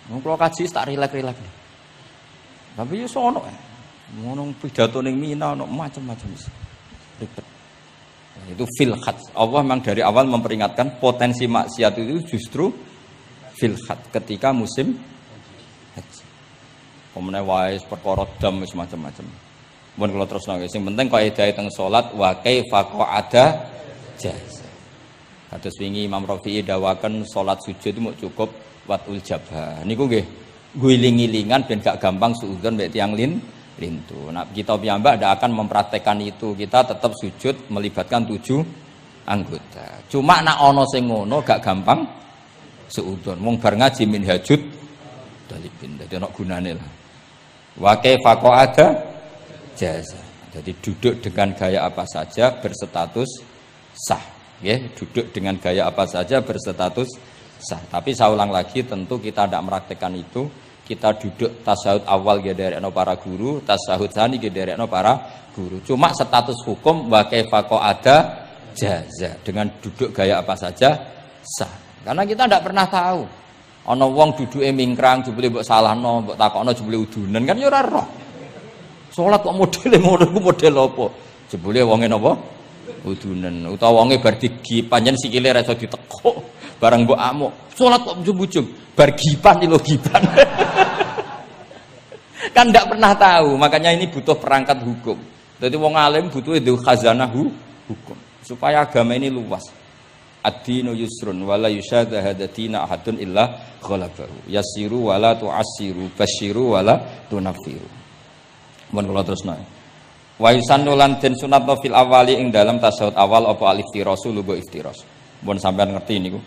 Kalau kaji tak rilek-rilek. Tapi ya sono. Ngono pidato ning Mina ono macam-macam ribet. Itu fil khat. Allah memang dari awal memperingatkan potensi maksiat itu justru fil khat ketika musim haji. Pemene wae perkara dam wis macam-macam. Mun kula terusno sing penting kaidah teng salat wa kaifa qa'ada jaz. Kados wingi Imam Rafi'i dawaken salat sujud itu cukup watul jabha. Niku nggih guling-gilingan ben gak gampang suudzon mek tiyang lintu. Nah, kita piyambak tidak akan mempraktekkan itu. Kita tetap sujud melibatkan 7 anggota. Cuma nak ono sing ngono gak gampang suudzon. Wong bar ngaji minhajud dalibin. Dadi ono gunane lah. Wa kaifa qa'ada jaza. Jadi duduk dengan gaya apa saja berstatus sah. Ya, duduk dengan gaya apa saja berstatus sah. Tapi saya ulang lagi, tentu kita tidak mempraktekkan itu. Kita duduk tasyahud awal gederekno para guru, tasyahud tsani gederekno para guru. Cuma status hukum wa kaifa qa'ada jaza. Dengan duduk gaya apa saja sah. Karena kita tidak pernah tahu. Ana wong duduke mingkrang jebule mbok salahno, mbok takokno jebule udunen kan ya ora roh. Salat kok modele ngono ku model apa? Jebule wonge napa? Udunen. Utawa wonge bar digi panjen sikile ra iso ditekuk, bareng mbok amuk. Salat kok ujug-ujug, bar gipan ilo gipan. Kan ndak pernah tahu, makanya ini butuh perangkat hukum. Jadi wong alim butuh itu khazanah hukum supaya agama ini luas. Ad-dinu yusrun wala yusyadha hadatina ahadun illa ghalabahu. Yasiru wala tu'assiru, basyiru wala tunafiru. Mun kula terusno. Wa yusannu lan den sunatna fil awali ing dalam tasyahud awal apa al-iftirasu lubu iftiras. Mun sampean ngerti niku.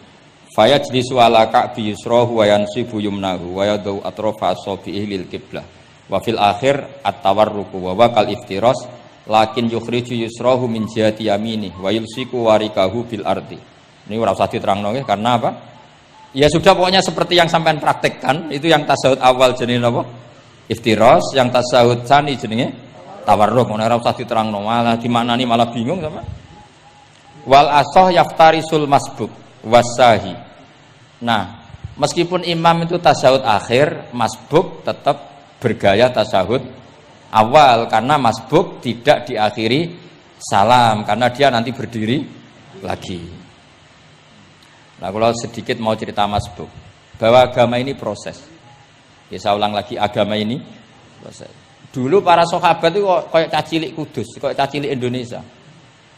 Fa yajlisu ala ka'bi yusrahu wa yansibu yumnahu wa yadu atrafa asabihi lil qiblah. Wa fil akhir at-tawarruku wa kal iftiras lakin yukhriju yusrahu min jihati yamini wa yulsiku warikahu bil ardi. Ini ora usah diterangno nggih karena apa? Ya sudah pokoknya seperti yang sampean praktekkan, itu yang tasyahud awal jenenge apa? Iftiras, yang tasyahud tsani jenenge tawarruk. Ora usah diterangno, malah dimaknani malah bingung sama. Wal asah yaftarisul masbuk wasahi. Nah, meskipun imam itu tasyahud akhir, masbuk tetap bergaya tasyahud awal karena masbuk tidak diakhiri salam karena dia nanti berdiri lagi. Nah, kalau sedikit mau cerita masbuk bahwa agama ini proses. Ya saya ulang lagi, agama ini proses. Dulu para sahabat itu kayak cacilik Kudus, kayak cacilik Indonesia.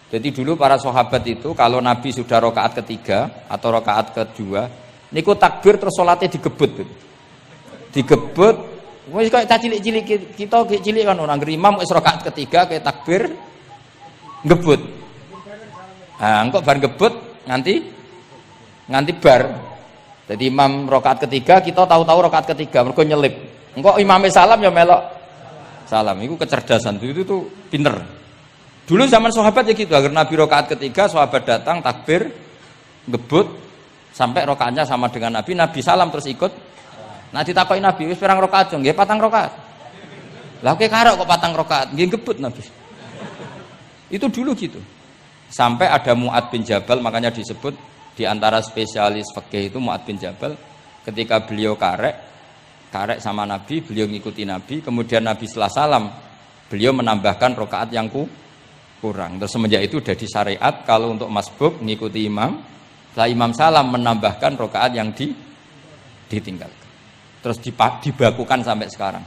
Jadi dulu para sahabat itu kalau Nabi sudah rakaat ketiga atau rakaat kedua, niku takbir terus salatnya digebut gitu. Digebut, wis kayak cacilik-cilik kita cilik kan orang imam wis rakaat ketiga kayak takbir ngebut. Nah, engko bar ngebut nganti bar. Jadi imam rakaat ketiga kita tahu-tahu rakaat ketiga mergo nyelip. Engko imame salam ya melok salam. Itu kecerdasan itu tuh pinter. Dulu zaman sahabat ya gitu, agar Nabi rakaat ketiga sahabat datang takbir ngebut sampai rakaatnya sama dengan Nabi, Nabi salam terus ikut. Nah ditakoki Nabi wis pirang rakaat? Nggih 4 rakaat. Lah kowe karek kok 4 rakaat? Nggih ngebut Nabi. Itu dulu gitu. Sampai ada Mu'ad bin Jabal, makanya disebut di antara spesialis fikih itu Mu'ad bin Jabal, ketika beliau karek sama Nabi, beliau ngikuti Nabi, kemudian Nabi setelah salam, beliau menambahkan rakaat yang kurang. Terus semenjak itu jadi syariat kalau untuk masbuk ngikuti imam, setelah imam salam menambahkan rakaat yang ditinggalkan. Terus dibakukan sampai sekarang.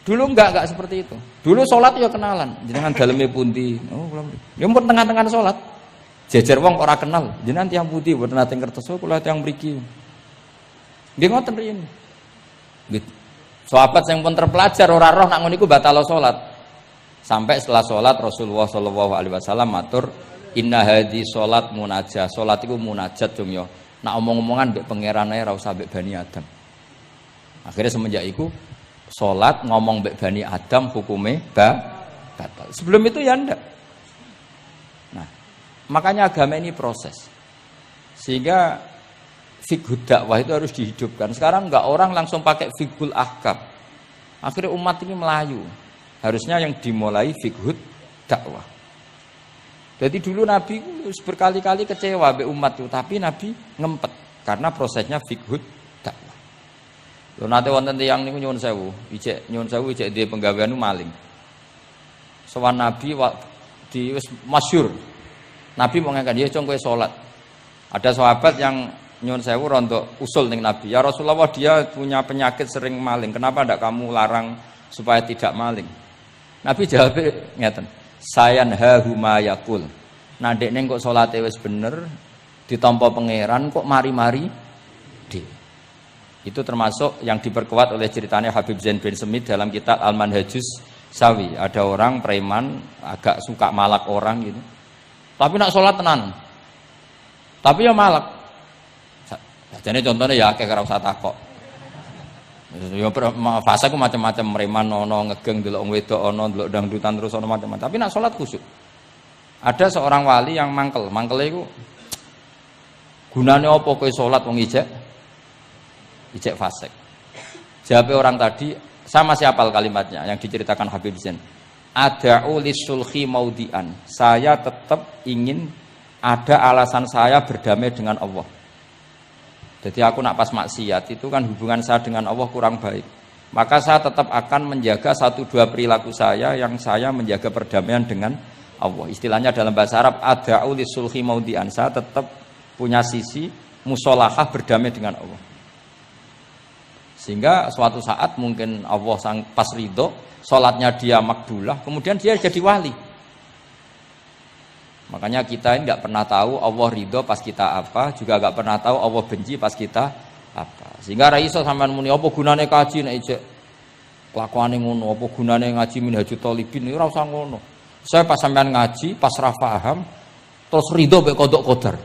Dulu enggak seperti itu. Dulu sholat ya kenalan, jenengan daleme pundi. Oh, ya pun tengah-tengah sholat. Jejer wong ora kenal, jenengan tiyang pundi mboten nate kertoso kula tiyang mriki. Nggih ngoten riyen. Gitu. Sahabat yang pun terpelajar ora roh nak ngono iku batal salat. Sampai setelah salat Rasulullah sallallahu alaihi wasallam matur, "Inna hadhi salat munajah." Salat iku munajat dong ya. Nak omong-omongan mbek pangeran ae ora usah mbek Bani Adam. Akhirnya semenjak itu salat ngomong mbek Bani Adam hukume batal. Sebelum itu ya ndak. Nah, makanya agama ini proses. Sehingga fiqh dakwah itu harus dihidupkan. Sekarang enggak orang langsung pakai fiqhul ahkam. Akhirnya umat ini melayu. Harusnya yang dimulai fiqh dakwah. Jadi dulu Nabi berkali-kali kecewa be umat itu, tapi Nabi ngempet karena prosesnya fiqh dakwah. Lho nate wonten tiyang niku nyuwun sewu, ijek duwe penggawean maling. Sowan Nabi di wis masyhur. Nabi mau ngangkat dia cung kowe salat. Ada sahabat yang nyuwun sewu rontok usul ning Nabi. Ya Rasulullah dia punya penyakit sering maling. Kenapa ndak kamu larang supaya tidak maling? Nabi jawab ngeten. Sayanhahu ma yaqul. Nah dekne kok salate wis bener ditampa pangeran kok mari-mari di. Itu termasuk yang diperkuat oleh ceritanya Habib Zain bin Semit dalam kitab Al-Manhajus Sawi. Ada orang preman agak suka malak orang gitu. Tapi nak sholat tenan. Tapi ya malak. Jadi contohnya ya kayak ora usah takok. Ya fase ku macam-macam preman ono ngegeng delok wong wedok ono delok dangdutan terus ono macam-macam. Tapi nak sholat khusyuk. Ada seorang wali yang mangkel. Mangkele iku gunane apa kowe sholat wong ijek fasik. Jawab orang tadi, sama siapal kalimatnya yang diceritakan Habib Zain. Ada'u lisulhi maudian. Saya tetap ingin ada alasan saya berdamai dengan Allah. Jadi aku nak pas maksiat itu kan hubungan saya dengan Allah kurang baik. Maka saya tetap akan menjaga 1-2 perilaku saya yang saya menjaga perdamaian dengan Allah. Istilahnya dalam bahasa Arab ada'u lisulhi maudian. Saya tetap punya sisi musolahah berdamai dengan Allah. Sehingga suatu saat mungkin Allah pas ridho, sholatnya dia makbulah, kemudian dia jadi wali. Makanya kita ini nggak pernah tahu Allah ridho pas kita apa, juga nggak pernah tahu Allah benci pas kita apa. Sehingga raiso sampean muni apa gunane kaji nek ijek kelakuane ngono, apa gunane ngaji Minhajut Thalibin ora usah ngono. Saya pas sampean ngaji, pas ra paham, terus ridho mek kodok qadar.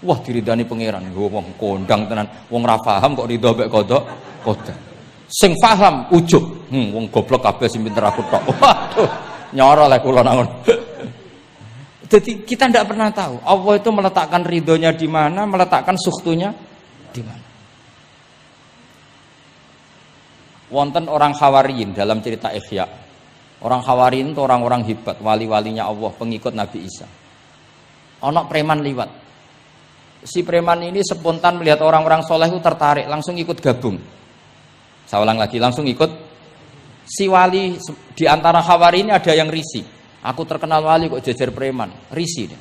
Wah diridani pangeran, wong kondang tenan, wong ra paham kok ridho mek kodok qadar. Sing paham ujug, wong goblok kabeh sing pinter aku tok. Waduh, nyoro lek kula nang ngono. Jadi kita tidak pernah tahu Allah itu meletakkan ridhonya di mana, meletakkan sukhtunya di mana. Wonten orang Hawariyin dalam cerita Ihya. Orang Hawariyin itu orang-orang hebat, wali-walinya Allah, pengikut Nabi Isa. Ono preman liwat. Si preman ini spontan melihat orang-orang soleh itu tertarik, langsung ikut gabung. Saya ulang lagi, langsung ikut. Si wali di antara Hawari ini ada yang risih. Aku terkenal wali kok jejer preman, risih.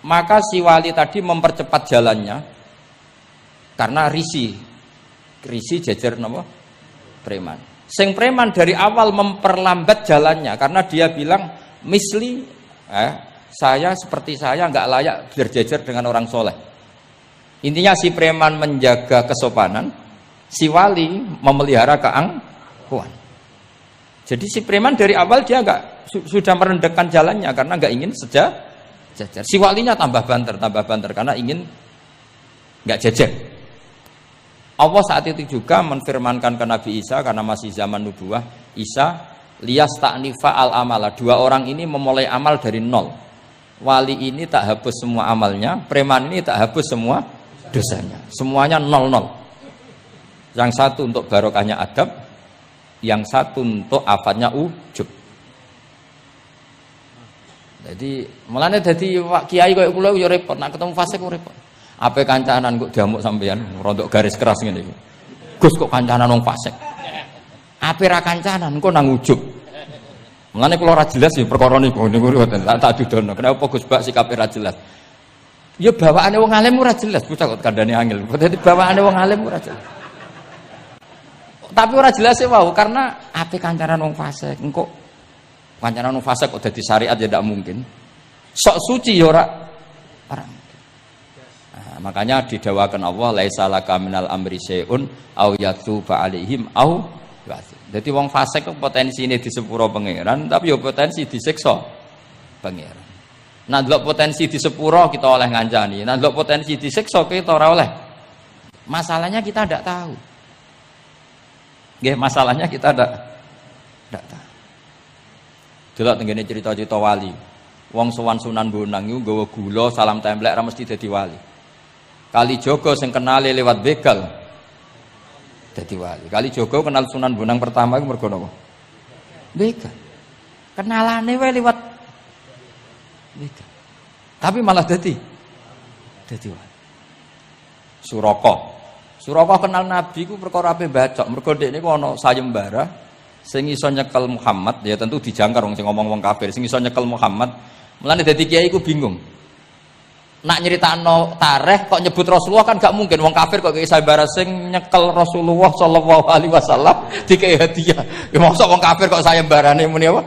Maka si wali tadi mempercepat jalannya karena risih jejer napa? Preman. Sing preman dari awal memperlambat jalannya karena dia bilang misli saya seperti saya nggak layak berjejer dengan orang soleh. Intinya si preman menjaga kesopanan, si wali memelihara keangkuhan. Jadi si preman dari awal dia nggak sudah merendahkan jalannya karena nggak ingin sejajar. Si walinya tambah banter karena ingin nggak jejer. Allah saat itu juga menfirmankan ke Nabi Isa karena masih zaman nubuwah, Isa liyas ta'nifa al amala. 2 orang ini memulai amal dari nol. Wali ini tak hapus semua amalnya, preman ini tak hapus semua dosanya. Semuanya 0-0. Yang satu untuk barokahnya adab, yang satu untuk afatnya ujub. Jadi mulane dadi kiai koyo kula yo repot, nek ketemu fasik kok repot. Ape kancanan kok diamuk sampean, rontok garis keras ngene iki. Gus kok kancanan wong fasik. Ape ra kancanan kok nang ujub. Mulane kula ora jelas ya perkara niku tak dudono. Kenapa Gus Bak sikape ra jelas? Ya bawaane wong alim ora jelas, bocah kok kandhane angel. Dadi bawaane wong alim ora jelas. Tapi ora jelas e wau karena ape kancanan wong fasik. Engko kancanan wong fasik kok dadi syariat ya ndak mungkin. Sok suci ya ora mungkin. Nah, makanya didawakan Allah laisa laka minal amri syai'un au yatuba alaihim au ya'dzib. Jadi wong fasik kok potensine di sepuro pangeran, tapi ya potensi disiksa pangeran. Nah, ndelok potensi di sepuro kita oleh ngancani. Nah, ndelok potensi disiksa kita ora oleh. Masalahnya kita ndak tahu. Nggih, masalahnya kita ndak tahu. Delok tengene cerita-cerita wali. Wong sowan Sunan Bonang iku nggawa gula salam templek ra mesti dadi wali. Kalijaga sing kenale lewat begal dadi wali. Kalijaga kenal Sunan Bonang pertama iku mergo napa? Begal. Kenalane wae lewat begal. Tapi malah dadi wali. Suraka kenal Nabi ku perkara ape bacok. Mergo ndek niku ana sayembara sing iso nyekel Muhammad, ya tentu dijangkar wong sing ngomong wong kafir, sing iso nyekel Muhammad. Mulane dadi kiai ku bingung. Nak nyeritakno tarikh kok nyebut Rasulullah kan gak mungkin wong kafir kok kiai sayembara sing nyekel Rasulullah sallallahu alaihi wasallam dikei hadiah. Ya mosok wong kafir kok sayembarane muni apa?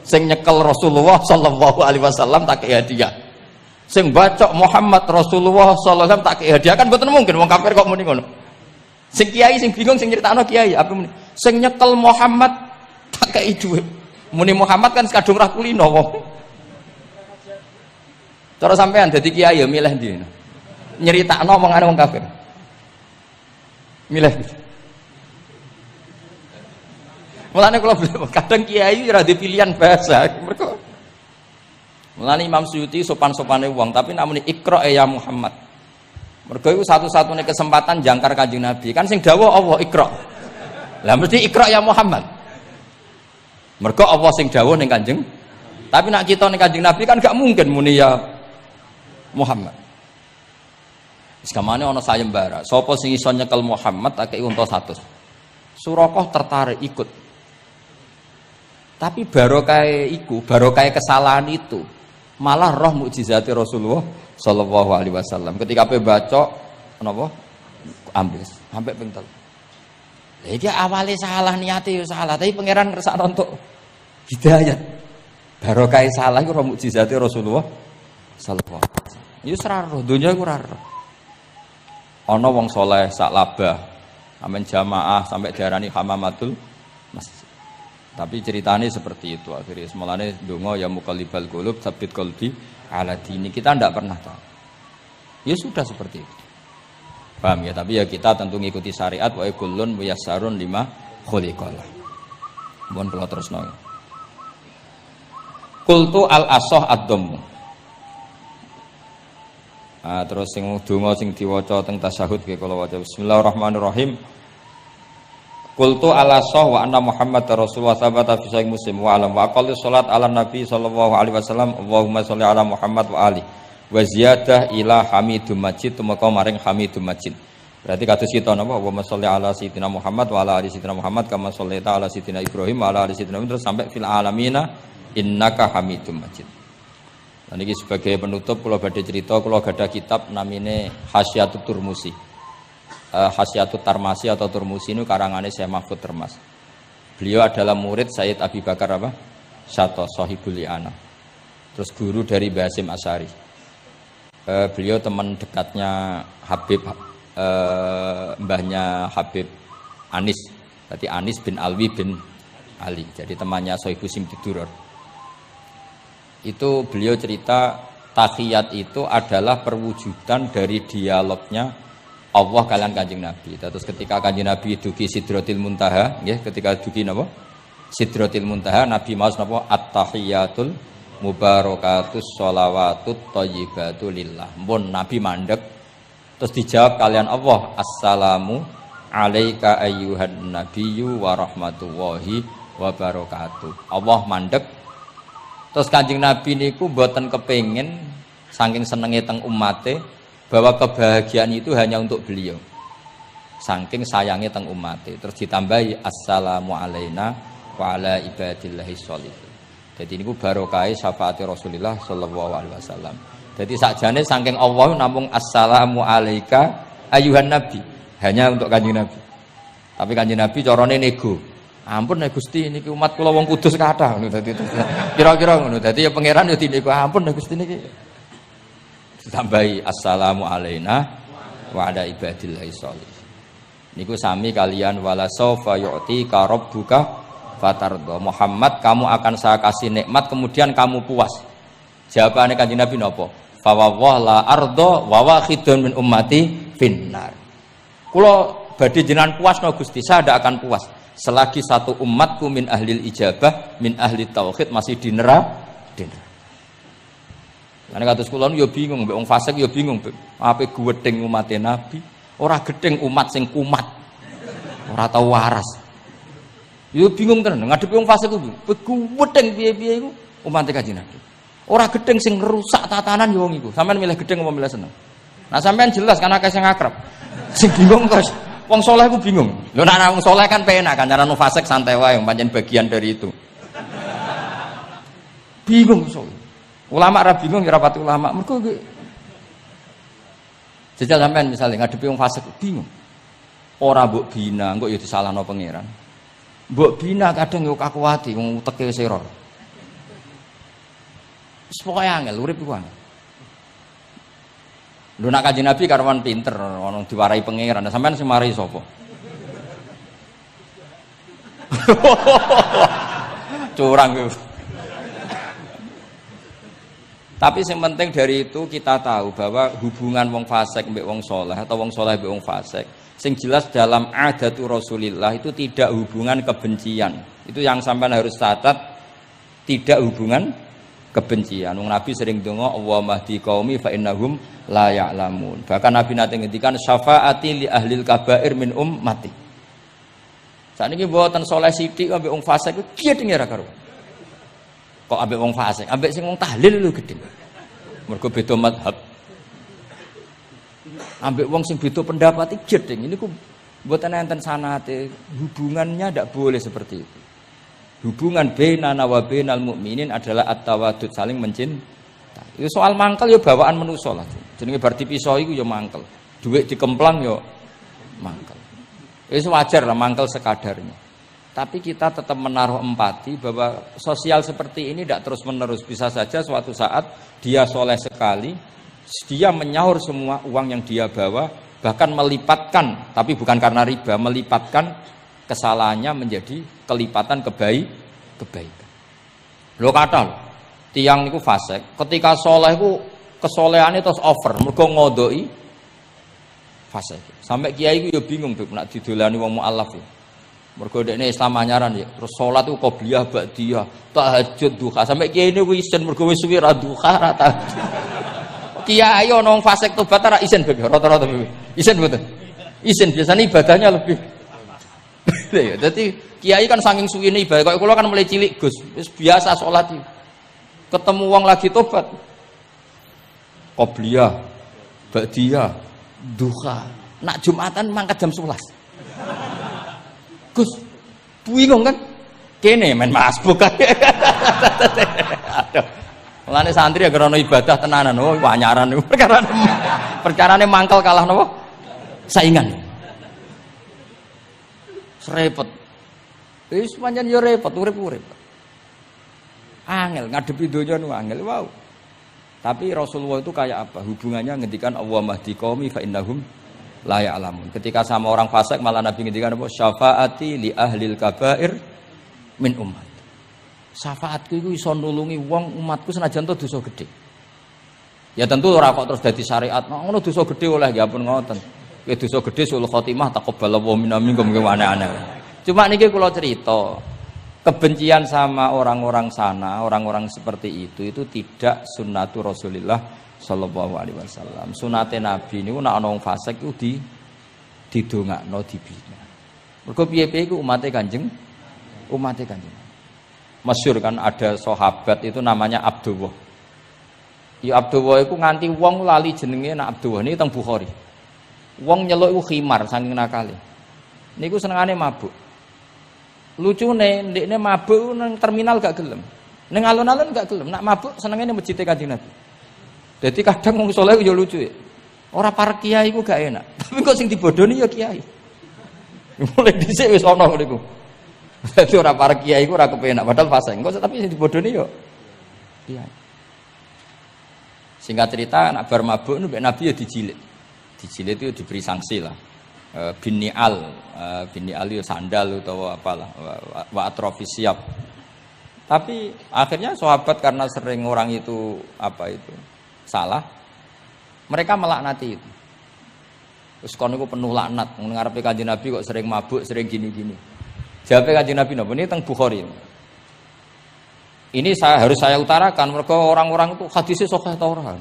Sing nyekel Rasulullah sallallahu alaihi wasallam tak kei hadiah. Sing bacok Muhammad Rasulullah sallallahu alaihi wasallam tak kei hadiah kan mboten mungkin wong kafir kok muni ngono. Sing kiai sing bingung sing nyeritakno kiai apa muni? Sing nyekel Muhammad tak kei dhuwit. Muni Muhammad kan kadung ra kulino wong. Cara sampean dadi kiai ya milih ndi? Nyeritakno omongane wong kafir. Milih. Mulane kula kadang kiai ora di pilihan bahasa. Mergo mulane Imam Suyuti sopan-sopane wong tapi namune Iqra ya Muhammad. Mergo iku satu-satunya kesempatan jangkar Kanjeng Nabi. Kan sing dawuh Allah Iqra. Lah mesti Iqra ya Muhammad. Mergo Allah sing dawuh ning Kanjeng. Tapi nak kita ning Kanjeng Nabi kan gak mungkin muni ya Muhammad. Sekamane ana sayembara. Sapa sing iso nyekel Muhammad akeh unta 100. Suraka tertarik ikut. Tapi barokah iku, barokah kesalahan itu malah roh mukjizat Rasulullah sallallahu alaihi wasallam. Ketika pe baca napa? Ambil sampai ping 3. Lah iki awale salah niate ya salah, tapi pangeran ngersakno untuk hidayat. Barokah salah iku roh mukjizat Rasulullah sallallahu alaihi wasallam. Ya ora roh, donya iku ora roh. Ana wong saleh sak labah, amen jamaah sampai diarani hamamatul masjid. Tapi ceritanya seperti itu akhirnya semalane donga ya muqallibal qulub tsabbit qalbi ala dini. Kita tidak pernah tahu. Ya sudah seperti itu. Paham ya? Tapi ya kita tentu ngikuti syariat wa kullun muyassarun lima khuliqalah. Mohon kula terusno. Qultu al asah ad-dhammu. Terus sing donga sing diwaca teng tasyahud nggih kula waca bismillahirrahmanirrahim. Qultu ala sah wa anna Muhammad Rasulullah sabata fi sahih Muslim wa alam wa aqalli salat ala Nabi sallallahu alaihi wasallam Allahumma sholli ala Muhammad wa ali wa ziyadah ila Hamidum Majid tumeka maring Hamidum Majid. Berarti kados kita napa Allahumma sholli ala sayyidina Muhammad wa ala ali sayyidina Muhammad kama shollaita ala sayyidina Ibrahim wa ala ali sayyidina Ibrahim terus sampai fil alamina innaka Hamidum Majid. Lan iki sebagai penutup kula badhe cerita kula gadah kitab namine Hasyatut Turmusi. Hasyatut Tarmasi atau Turmusi ini karangannya Syekh Mahfud Termas. Beliau adalah murid Sayyid Abi Bakar apa? Syato Sohibul Li'ana. Terus guru dari Basim Asyari. Beliau teman dekatnya Habib, mbahnya Habib Anis. Berarti Anis bin Alwi bin Ali. Jadi temannya Sohibu Simtiduror. Itu beliau cerita tahiyat itu adalah perwujudan dari dialognya Allah kalian Kanjeng Nabi. Terus ketika Kanjeng Nabi dugi Sidratil Muntaha, nggih, ketika dugi napa? Sidratil Muntaha, Nabi maos napa? At-tahiyatul mubarakatus sholawatut thayyibatu lillah. Mun Nabi mandek terus dijawab kalian Allah, Assalamu alayka ayyuhan nabiyyu wa rahmatullahi wa barakatuh. Allah mandek. Terus Kanjeng Nabi niku mboten kepengin saking senenge teng umate bahwa kebahagiaan itu hanya untuk beliau. Saking sayangnya teng umate. Terus ditambahi assalamu alaina wa ala ibadillahi sholihin. Jadi niku barokah syafaat Rasulullah sallallahu alaihi wasallam. Jadi sakjane saking Allah namung assalamu alaika ayuhan nabi, hanya untuk Kanjeng Nabi. Tapi Kanjeng Nabi carane nego. Ampun nek Gusti niki umat kula wong kudus kathah ngono dadi. Kira-kira ngono. Dadi ya pangeran yo dinego ampun nek Gusti niki. Ditambahi assalamu alaina wa ala ibadillahi sholihin. Niku sami kalian wala saufa yu'tika rabbuka fatardo. Muhammad, kamu akan saya kasih nikmat kemudian kamu puas. Jawabannya Kanjeng Nabi napa? Fa wallahi la ardo wa wahidun min ummati finnar. Kula badhe jenengan puas no Gusti, saya tidak akan puas selagi satu umatku min ahlil ijabah, min ahli tauhid masih di neraka. Karena kados kula yo bingung, mbek wong fasik yo bingung, ape gedeng umat Nabi, ora gedeng umat sing kumat. Ora tau waras. Yo bingung tenan ngadepi wong fasik kuwi. Gedeng piye-piye iku umat Kanjeng Nabi. Ora gedeng sing rusak tatanan yo wong iku. Sampeyan milih gedeng apa milih seneng? Nah sampean jelas karena akeh sing akrab. Sing bingung terus wong saleh ku bingung. Lho nek wong saleh kan penak kan cara fasik santai wae pancen bagian dari itu. Bingung so. Ulama ra bingung ya rapat ulama. Mergo jajal sampean misalnya ngadepi wong fasik bingung. Ora mbok bina, engko ya disalahno pangeran. Mbok bina kadang yo kakuwati wong uteke wis error. Wis pokoke angel urip ku angel. Lho nak Kanjeng Nabi karwan pinter, ono diwarai pangeran. Sampean sing mari sapa? Curang yo. Tapi yang penting dari itu kita tahu bahwa hubungan wong fasik mbek wong saleh atau wong saleh mbek wong fasik, sing jelas dalam adatu Rasulillah itu tidak hubungan kebencian. Itu yang sampean harus catat, tidak hubungan kebencian. Wong Nabi sering donga Allahumma hdi qaumi fa innahum la ya'lamun. Bahkan Nabi nate ngendikan syafaati li ahlil kabair min ummati. Sakniki mboten saleh sithik ambek wong fasik ku piye dene ra karo. Kok ambek wong fasik, ambek sing wong tahlil lho gedhe. Mergo beda mazhab. Ambek wong sing beda pendapat iki gedhe. Niku mboten enten sanate, hubungannya ndak boleh seperti itu. Hubungan bainana wa bainal mukminin adalah at-tawaddud, saling mencintai. Itu soal mangkel ya bawaan manusa lah. Jenenge bar dipisah iku ya mangkel. Dhuwit dikemplang ya mangkel. Wis wajar lah mangkel sekadarnya. Tapi kita tetap menaruh empati bahwa sosial seperti ini tidak terus-menerus. Bisa saja suatu saat dia soleh sekali, dia menyaur semua uang yang dia bawa, bahkan melipatkan, tapi bukan karena riba, melipatkan kesalahannya menjadi kelipatan kebaikan. Lho kata lho, tiang niku fasik, ketika soleh ku kesolehane terus over, mergo ngodoi fasik. Sampai kiai ku ya bingung tuh nak didolani wong mualaf ya. Mergo dekne Islam anyaran ya, terus salat ku qobliyah ba'diyah, tahajud duha. Sampai kiai niku isen mergo wis suwi ra duha ra tahajud. Kiai ana wong fasik tobat ra isen rata-rata isen mboten. Isen biasanya ibadahnya lebih. Ya, jadi kiai kan saking suwine ibadah, kok kula kan mulai cilik Gus, wis biasa salat iki. Ketemu wong lagi tobat. Qobliyah, ba'diyah, duha. Nak Jumatan mangkat jam 11. Gus, bingung kan? Kene main masbuk kan. Aduh. Mulane santri ya krana ibadah tenanan, oh wanyaran niku perkarane mangkel kalah napa? Saingan. Repot. Wis pancen yo repot urip-urip. Angel ngadepi donya nu angel wow. Tapi Rasulullah itu kayak apa? Hubungannya ngendikan Allahumma hdi qaumi fa innahum la ya'lamun. Ketika sama orang fasik malah Nabi ngendikan apa? Syafaati li ahlil kabair min ummat. Syafaatku iku iso nulungi wong umatku senajan to dosa gedhe. Ya tentu ora kok terus dadi syariat. Ngono dosa gedhe oleh ya ampun ngoten. Ya dosa gedhe sul khotimah taqabbalallahu minna minkum aneh-aneh. Cuma niki kula cerita, kebencian sama orang-orang sana, orang-orang seperti itu tidak sunnatu Rasulillah sallallahu alaihi wasallam. Sunate Nabi niku nek ana wong fasik iku didongakno dibina. Mergo piye-piye iku umate Kanjeng. Masyhur kan ada sahabat itu namanya Abdullah. Ya Abdullah iku nganti wong lali jenenge nek Abdullah niki teng Bukhari. Wong nyeluk iku khimar saking nakale. Niku senengane mabuk. Lucune ndekne mabuk nang terminal gak gelem. Ning alun-alun gak gelem. Nak mabuk senengane masjid Kanjeng Nabi. Dadi kadang wong saleh yo lucu. Ora para kiai iku gak enak. Tapi kok sing dibodoni ya kiai. Mulai dhisik wis ana niku. Dadi ora para kiai iku ora kepenak padahal fase. Engko tapi sing dibodoni yo kiai. Singkat cerita nak bar mabuk niku Nabi ya dijilid. Dijilid itu diberi sanksi lah. Bin ni'al itu sandal atau apalah wa atrofi siap. Tapi akhirnya sahabat karena sering orang itu salah, mereka melaknati itu. Terus kon niku penuh laknat, ngarepe Kanjeng Nabi kok sering mabuk, sering gini-gini. Jawabe Kanjeng Nabi napa? Ini teng Bukhari. Ini harus saya utarakan mereka orang-orang itu hadisnya sahih ta ora.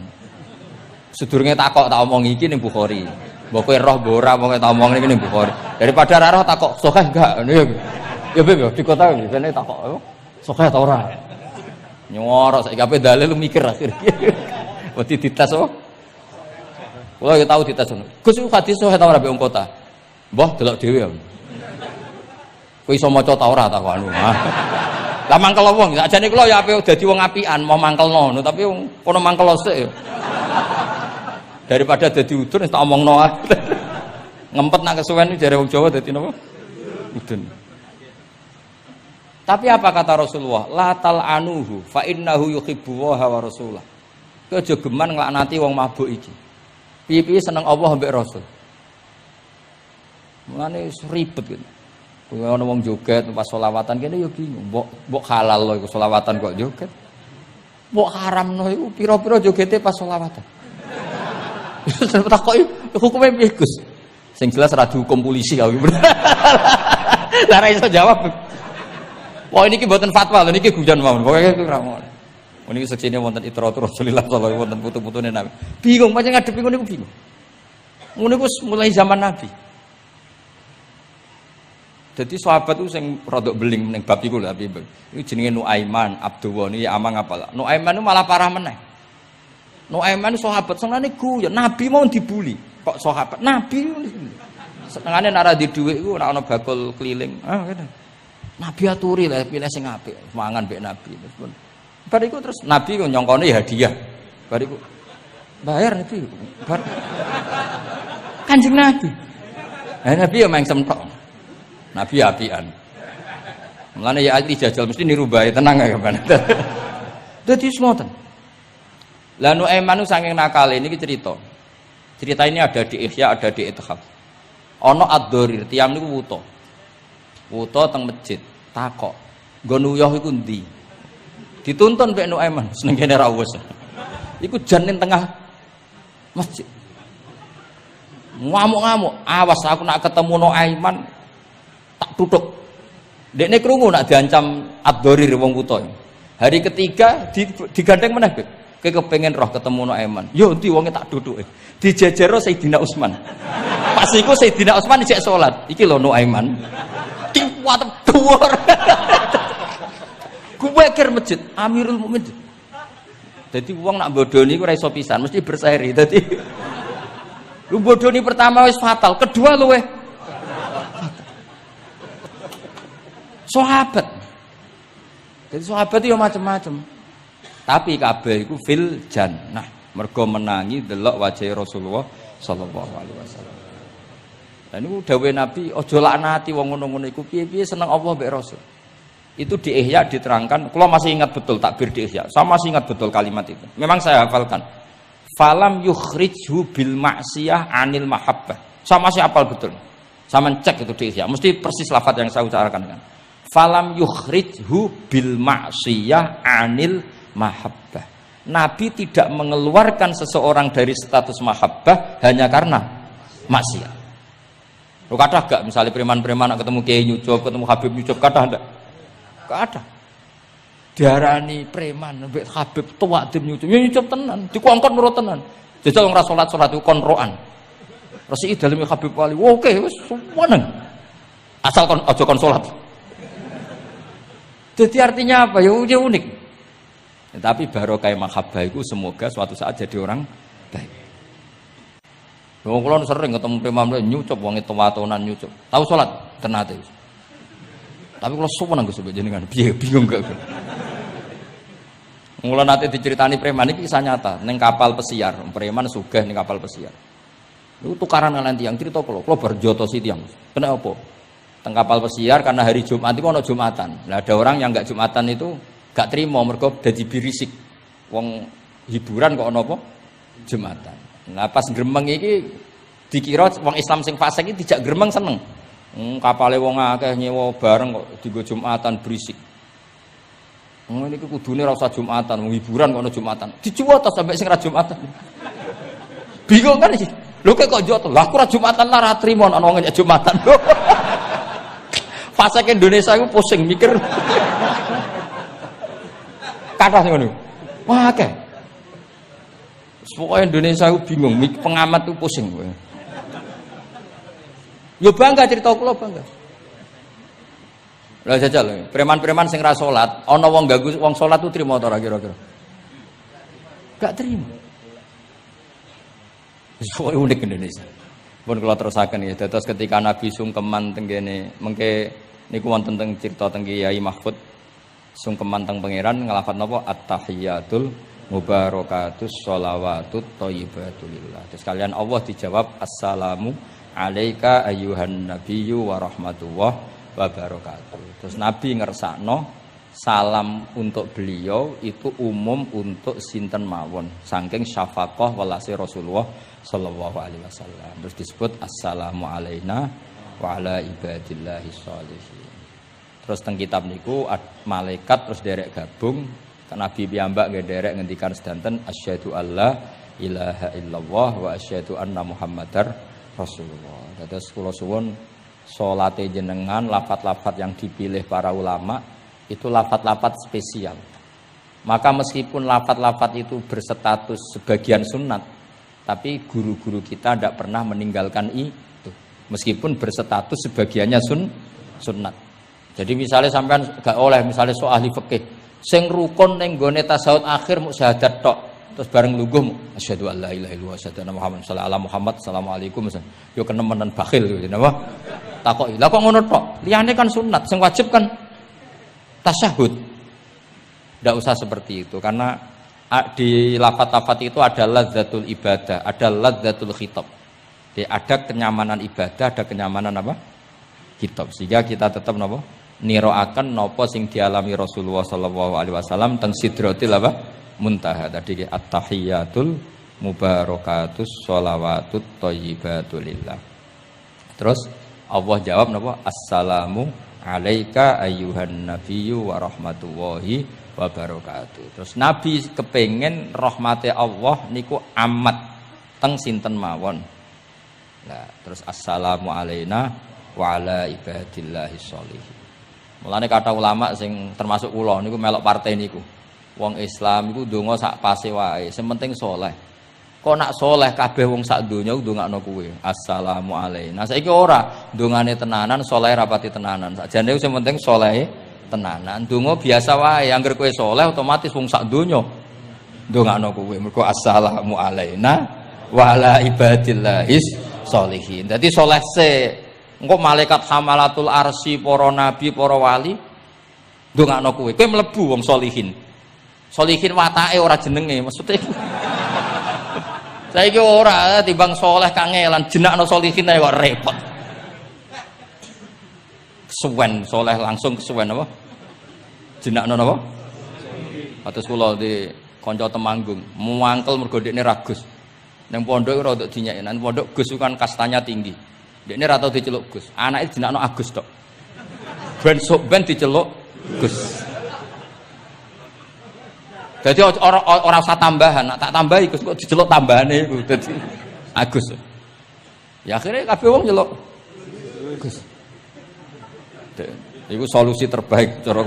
Sedurunge takok tak omong iki ning Bukhari. Mbok kowe roh mbok ora mongke tak omong iki ning Bukhari. Daripada ra roh takok sahih enggak. Ya Beb, di kota iki kene takok sahih ta ora. Nyoro saiki ape dalil mikir akhir. Wedi dites oh. Kula ya tau dites. Gus hadis sahih ta ora mbek wong kota? Mbah delok dhewe. Kowe iso maca ta ora tak anu. Lah mangkel wong, sakjane kula ya ape dadi wong apian, mau mangkelno, tapi kono mangkel sik ya. Daripada dadi udun tak omongno ae. Ngempet nak kesuwen jare wong Jawa dadi napa? Udun. Tapi apa kata Rasulullah? La tal'anuhu fa innahu yuhibbu wa rasulah. Kowe aja geman nglaknati wong mabuk iki. Piye-piye seneng Allah mbek Rasul. Mulane ribet gitu. Kowe ana wong joget pas selawatan kene ya bingung. Mbok halal lho iku selawatan kok joget. Mbok haramno iku pira-pira jogete pas selawatan. Takoki hukume piye Gus? Sing jelas ora dihukum polisi kok. Lah ra iso jawab. Wah ini mboten fatwa lho niki guyon mawon. Pokoke iku ra ngono. Niki seksine wonten itratur Rasulullah sallallahu alaihi wasallam wonten putu-putune Nabi. Bingung pancen ngadepi ngono niku bingung. Ngono iku mulai zaman Nabi. Jadi sahabat itu sing rodok beling ning bab iku lho Abi. Iku jenenge Nuaiman, Abdullah niki amang apal. Nuaiman itu malah parah meneh. Nuaiman sahabat senengane guyon, Nabi mau dibuli. Kok sahabat Nabi senengane nek ora di dhuwit iku nek ana bakul keliling. Ah ngene. Nabi aturi lah pilih sing apik, mangan mbek Nabi. Bariku terus Nabi kok nyongkone hadiah. Bariku bayar Nabi. Kanjeng Nabi. Nabi ya main semtok. Nabi apian. Mulane ya ahli jajal mesti niru bae tenang ya kan. Dadi semoten. Lah Nuaiman saking nakale niki cerita. Cerita ini ada di Ihya, ada di Ithaf. Ana ad-Dharir, tiyang niku wuta. Wuta teng masjid, takok. Nggon uyah iku ndi? Dituntun mbek Nuaiman, seneng kene ra wis. Iku jan ning tengah masjid. Ngamuk-ngamuk, awas aku nak ketemu Nuaiman tak tutuk. Dekne krungu nak diancam ad-Dharir wong wuta. Hari ketiga digandeng meneh, kowe kepengin roh ketemu Nuaiman. Yo endi wonge tak duduke. Dijejero Sayyidina Utsman. Pas iku Sayyidina Utsman isih salat. Iki lho Nuaiman. Kuat dhuwur. Kuwe kir masjid Amirul Mukminin. Dadi wong nak bodoni ku ora iso pisan, mesti berseri. Dadi lu bodoni pertama wis fatal, kedua luweh sahabat. Jadi sahabat itu macam-macam. Tapi kabeh iku fil jannah. Mergo menangi delok wajah Rasulullah sallallahu alaihi wasallam. Dan niku dawuhe Nabi, aja laknati wong ngono-ngono iku piye-piye seneng Allah mbek Rasul. Itu di Ihya diterangkan, kula masih ingat betul takbir di Ihya. Saya masih ingat betul kalimat itu. Memang saya hafalkan. Falam yukhrijhu bil ma'siyah anil mahabbah. Saya masih hafal betul. Saya mencek itu di Ihya. Mesti persis lafaz yang saya ucapkan kan. Falam yukhrijhu bil ma'siyah anil mahabbah. Nabi tidak mengeluarkan seseorang dari status mahabbah hanya karena maksiat. Lo kata gak misalnya preman-preman ketemu Kiai Nyucup, ketemu Habib Nyucup, kata enggak? Gak ada. Diarani preman, mbek Habib tua dim Nyucup, ya Nyucup tenan, dikongkon nurut tenan. Jajal ora salat-salat iku kon roan. Resiki daleme Habib Wali, oke wis seneng. Asal kon aja kon salat. Jadi artinya apa? Ya unik. Ya, tapi barokah mahabbah itu semoga suatu saat jadi orang baik. Wong kula sering ketemu preman Nyucup wong tua-tuanan Nyucup. Tahu salat tenate. Tapi kula suwen Gus jenengan piye bingung gak. Mula nate diceritani preman iki kisah nyata ning kapal pesiar, preman sugih ning kapal pesiar. Niku tukaran kalian tiyang cerita kula berjotosi tiyang. Kena apa? Teng kapal pesiar karena hari Jumat itu ono Jumatan. Nah, ada orang yang enggak Jumatan itu gak terima mergo dadi birisik. Wong hiburan kok ono apa? Jumatan. Nah, pas gremeng iki dikira wong Islam sing fasik iki dijak gremeng seneng. Kapale wong akeh nyewa bareng kok dienggo Jumatan berisik. Ini kudune ora usah Jumatan, hiburan kok ono Jumatan. Dijuwot sampai sing ra Jumatan. Bingung kan iki. Lho kok njot. Lah aku ra Jumatan lah ra trimo ana wong nyek Jumatan. Fasik Indonesia iku pusing mikir. Kathah sing ngono. Wah akeh. Pokoke Indonesia iku bingung, pengamat iku pusing kowe. Yo bangga cerita kula bangga. Lah jajal, preman-preman sing ra salat, ana wong ganggu wong salat ku trimo ta ora kira-kira? Gak trimo. Pokoke unik Indonesia. Pun kula terusaken ya. Dados ketika Nabi sungkeman teng kene mengke niku wonten teng crita teng Kyai Mahfud sungkeman teng pangeran nglafat napa at-tahiyatul mubarakatus sholawatut thayyibatulillah. Terus kalian Allah dijawab assalamu alaika ayyuhan nabiyyu wa rahmatullah wa barakatuh. Terus Nabi ngersakno salam untuk beliau itu umum untuk sinten mawon saking syafaqah welase Rasulullah sallallahu alaihi wasallam. Terus disebut assalamu alaina wa ala ibadillahi sholihin. Terus teng kitab niku malaikat terus derek gabung Nabi piyambak nggih derek ngendikan sedanten asyhadu alla ilaha illallah wa asyhadu anna muhammadar rasulullah. Terus kula suwun salate jenengan lafat-lafat yang dipilih para ulama itu lafat-lafat spesial. Maka meskipun lafat-lafat itu berstatus sebagian sunat, tapi guru-guru kita tidak pernah meninggalkan itu. Meskipun berstatus sebagiannya sunat. Jadi misalnya sampean gak oleh misalnya soal ahli fikih, sing rukun ning gone tasawuf akhir muk syahadat tok. Terus bareng lungguh asyhadu alla ilaha illallah wa asyhadu anna muhammadan sallallahu Muhammad assalamualaikum. Yo kenemenan bakhil gitu napa? Takoki. Lah kok ngono tok? Liyane kan sunat, sing wajib kan tasyahud. Tidak usah seperti itu karena di lafaz-lafaz itu ada lazzatul ibadah, ada lazzatul khitab. Jadi ada kenyamanan ibadah, ada kenyamanan apa? Khitab. Sehingga kita tetap napa? Niroaken napa sing dialami Rasulullah sallallahu alaihi wasallam teng sidratil apa? Muntaha. Tadi at-tahiyatul mubarakatus sholawatut thayyibatulillah. Terus Allah jawab napa? Assalamu alaika ayyuhan nabiyyu wa rahmatullahi wa barakatuh. Terus Nabi kepengen rahmate Allah niku amat teng sinten mawon. Nah, terus assalamu alaina wa ala ibadillahi sholihin. Mulane kata ulama sing termasuk kula niku melok partai niku. Wong Islam iku ndonga sak pase wae, sing penting saleh. Kok nak saleh kabeh wong sak donya ndongakno kuwe. Assalamu alaina. Saiki ora ndongane tenanan, saleh rapati tenanan. Sakjane sing penting saleh tenanan. Ndonga biasa wae, angger kowe saleh otomatis wong sak donya ndongakno kuwe. Mergo assalamu alaina wa ala ibadillahis sholihin. Dadi saleh se engko malaikat hamalatul arsy, para nabi, para wali ndongakno kowe. Kowe mlebu wong sholihin. Sholihin watake ora jenenge, maksudnya saiki ora timbang soleh kangelan jenakno sholihin ae kok repot. Kesuwen soleh langsung kesuwen apa? Jenakno napa? Atus kula di kanca Temanggung, muangkel mergo dekne ragus. Ning pondok ora untuk dinyeki, nang pondok Gus kan kastanya tinggi. Dekne ra tau diceluk Gus. Anake jenakno Agus tok. Ben diceluk Gus. Jadi orang usah tambahan, nak tak tambahi Gus kok diceluk tambahane iku dadi Agus. Ya akhirnya kabeh wong nyeluk Gus. Iku solusi terbaik cara.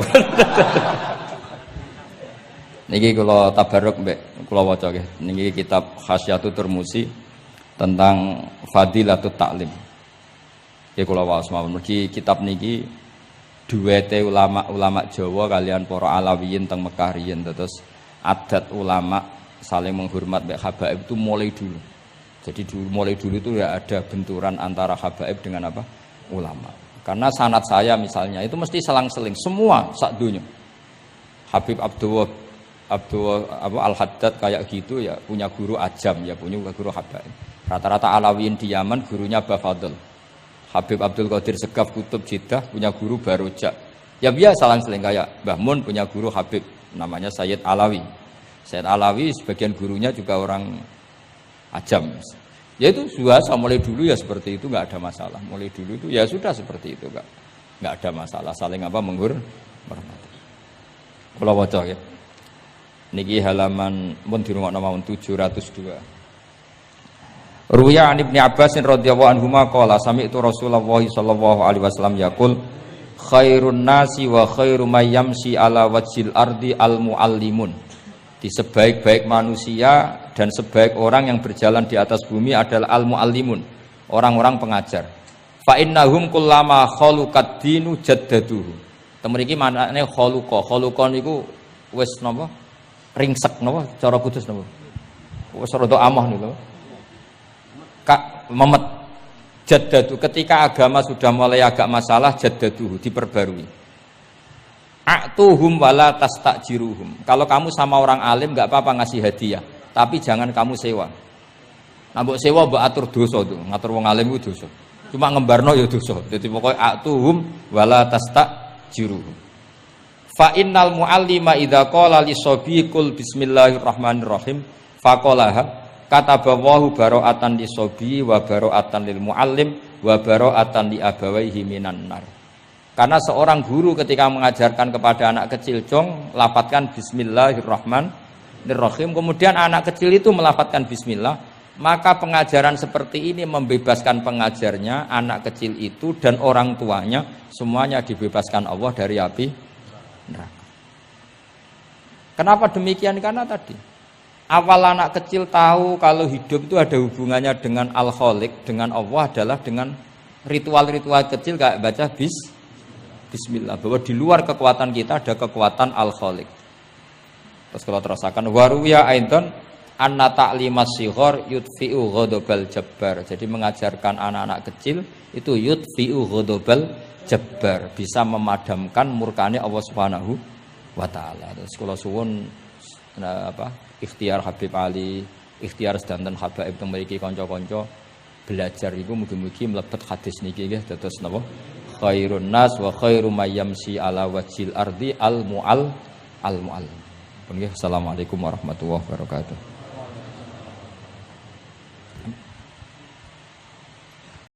Niki kula tabarruk mbek kula waca nggih. Niki kitab Khasyatul Turmusi tentang Fadilatut Ta'lim. Nggih kula waos mawon. Mergi kitab niki duwete ulama Jawa kalian para Alawiyin teng Mekah riyen terus adat ulama saling menghormat mbek habaib itu mulai dulu. Jadi mulai dulu itu ya ada benturan antara habaib dengan apa? Ulama. Karena sanad saya misalnya itu mesti selang-seling semua sak dunya. Habib Abdullah Al-Haddad kayak gitu ya punya guru ajam ya punya guru habaib. Rata-rata Alawiyin di Yaman gurunya Bafadl. Habib Abdul Qadir Segaf Kutub Jeddah punya guru Baroja. Ya biasa selang-seling kayak Mbah Mun punya guru Habib namanya Sayyid Alawi. Sayyid Alawi sebagian gurunya juga orang ajam. Ya itu biasa mulai dulu ya seperti itu nggak ada masalah. Mulai dulu itu ya sudah seperti itu nggak ada masalah saling apa menghormati. Kula waca ya. Niki halaman mun dirungokno mawon 702. Ruya an Ibnu Abbas radhiyallahu anhuma qala sami'tu Rasulullah sallallahu alaihi wasallam yaqul khairun nasi wa khairu may yamshi ala wajhil ardi al muallimun. Di sebaik-baik manusia dan sebaik orang yang berjalan di atas bumi adalah al muallimun, orang-orang pengajar. Fa innahum kullama khaluqad dinu jaddaduhu. Temriki maknane khaluqa niku wis napa? Ringsek napa? Cara kudus napa? Wis rada amah niku. memet. Jaddadu, ketika agama sudah mulai agak masalah, jaddaduhu, diperbarui. A'tuhum wala tastajiruhum. Kalau kamu sama orang alim enggak apa-apa ngasih hadiah, tapi jangan kamu sewa. Nah, mbok sewa mbok atur dosa tuh, ngatur wong alim ku dosa. Cuma ngembarno ya dosa. Dadi pokoke a'tuhum wala tastajiruhum. Fa innal muallima idza qala li sabiqul bismillahirrahmanirrahim faqalaha katabawahu bara'atan li sabi wa bara'atan lil muallim wa bara'atan li abawaihi minan nar. Karena seorang guru ketika mengajarkan kepada anak kecil, jong lafadzkan bismillahirrahmanirrahim, kemudian anak kecil itu melafadzkan bismillah, maka pengajaran seperti ini membebaskan pengajarnya, anak kecil itu dan orang tuanya semuanya dibebaskan Allah dari api neraka. Kenapa demikian? Karena tadi awal anak kecil tahu kalau hidup itu ada hubungannya dengan Al-Khaliq, dengan Allah adalah dengan ritual-ritual kecil kayak baca bismillah, bahwa di luar kekuatan kita ada kekuatan Al-Khaliq. Terus kalau terasakan waruya aidan anna ta'limas shighar yudfi'u ghadabal jabbar. Jadi mengajarkan anak-anak kecil itu yudfi'u ghadabal jabbar, bisa memadamkan murkane Allah Subhanahu wa taala. Terus kula suwun ikhtiar Habib Ali, ikhtiar sedanten habaib teng mriki kanca-kanca belajar iku mugi-mugi mlebet hadis niki nggih dados napa khairun nas wa khairu mayyamsi ala wajhil ardi al mu'allim. Assalamualaikum warahmatullahi wabarakatuh.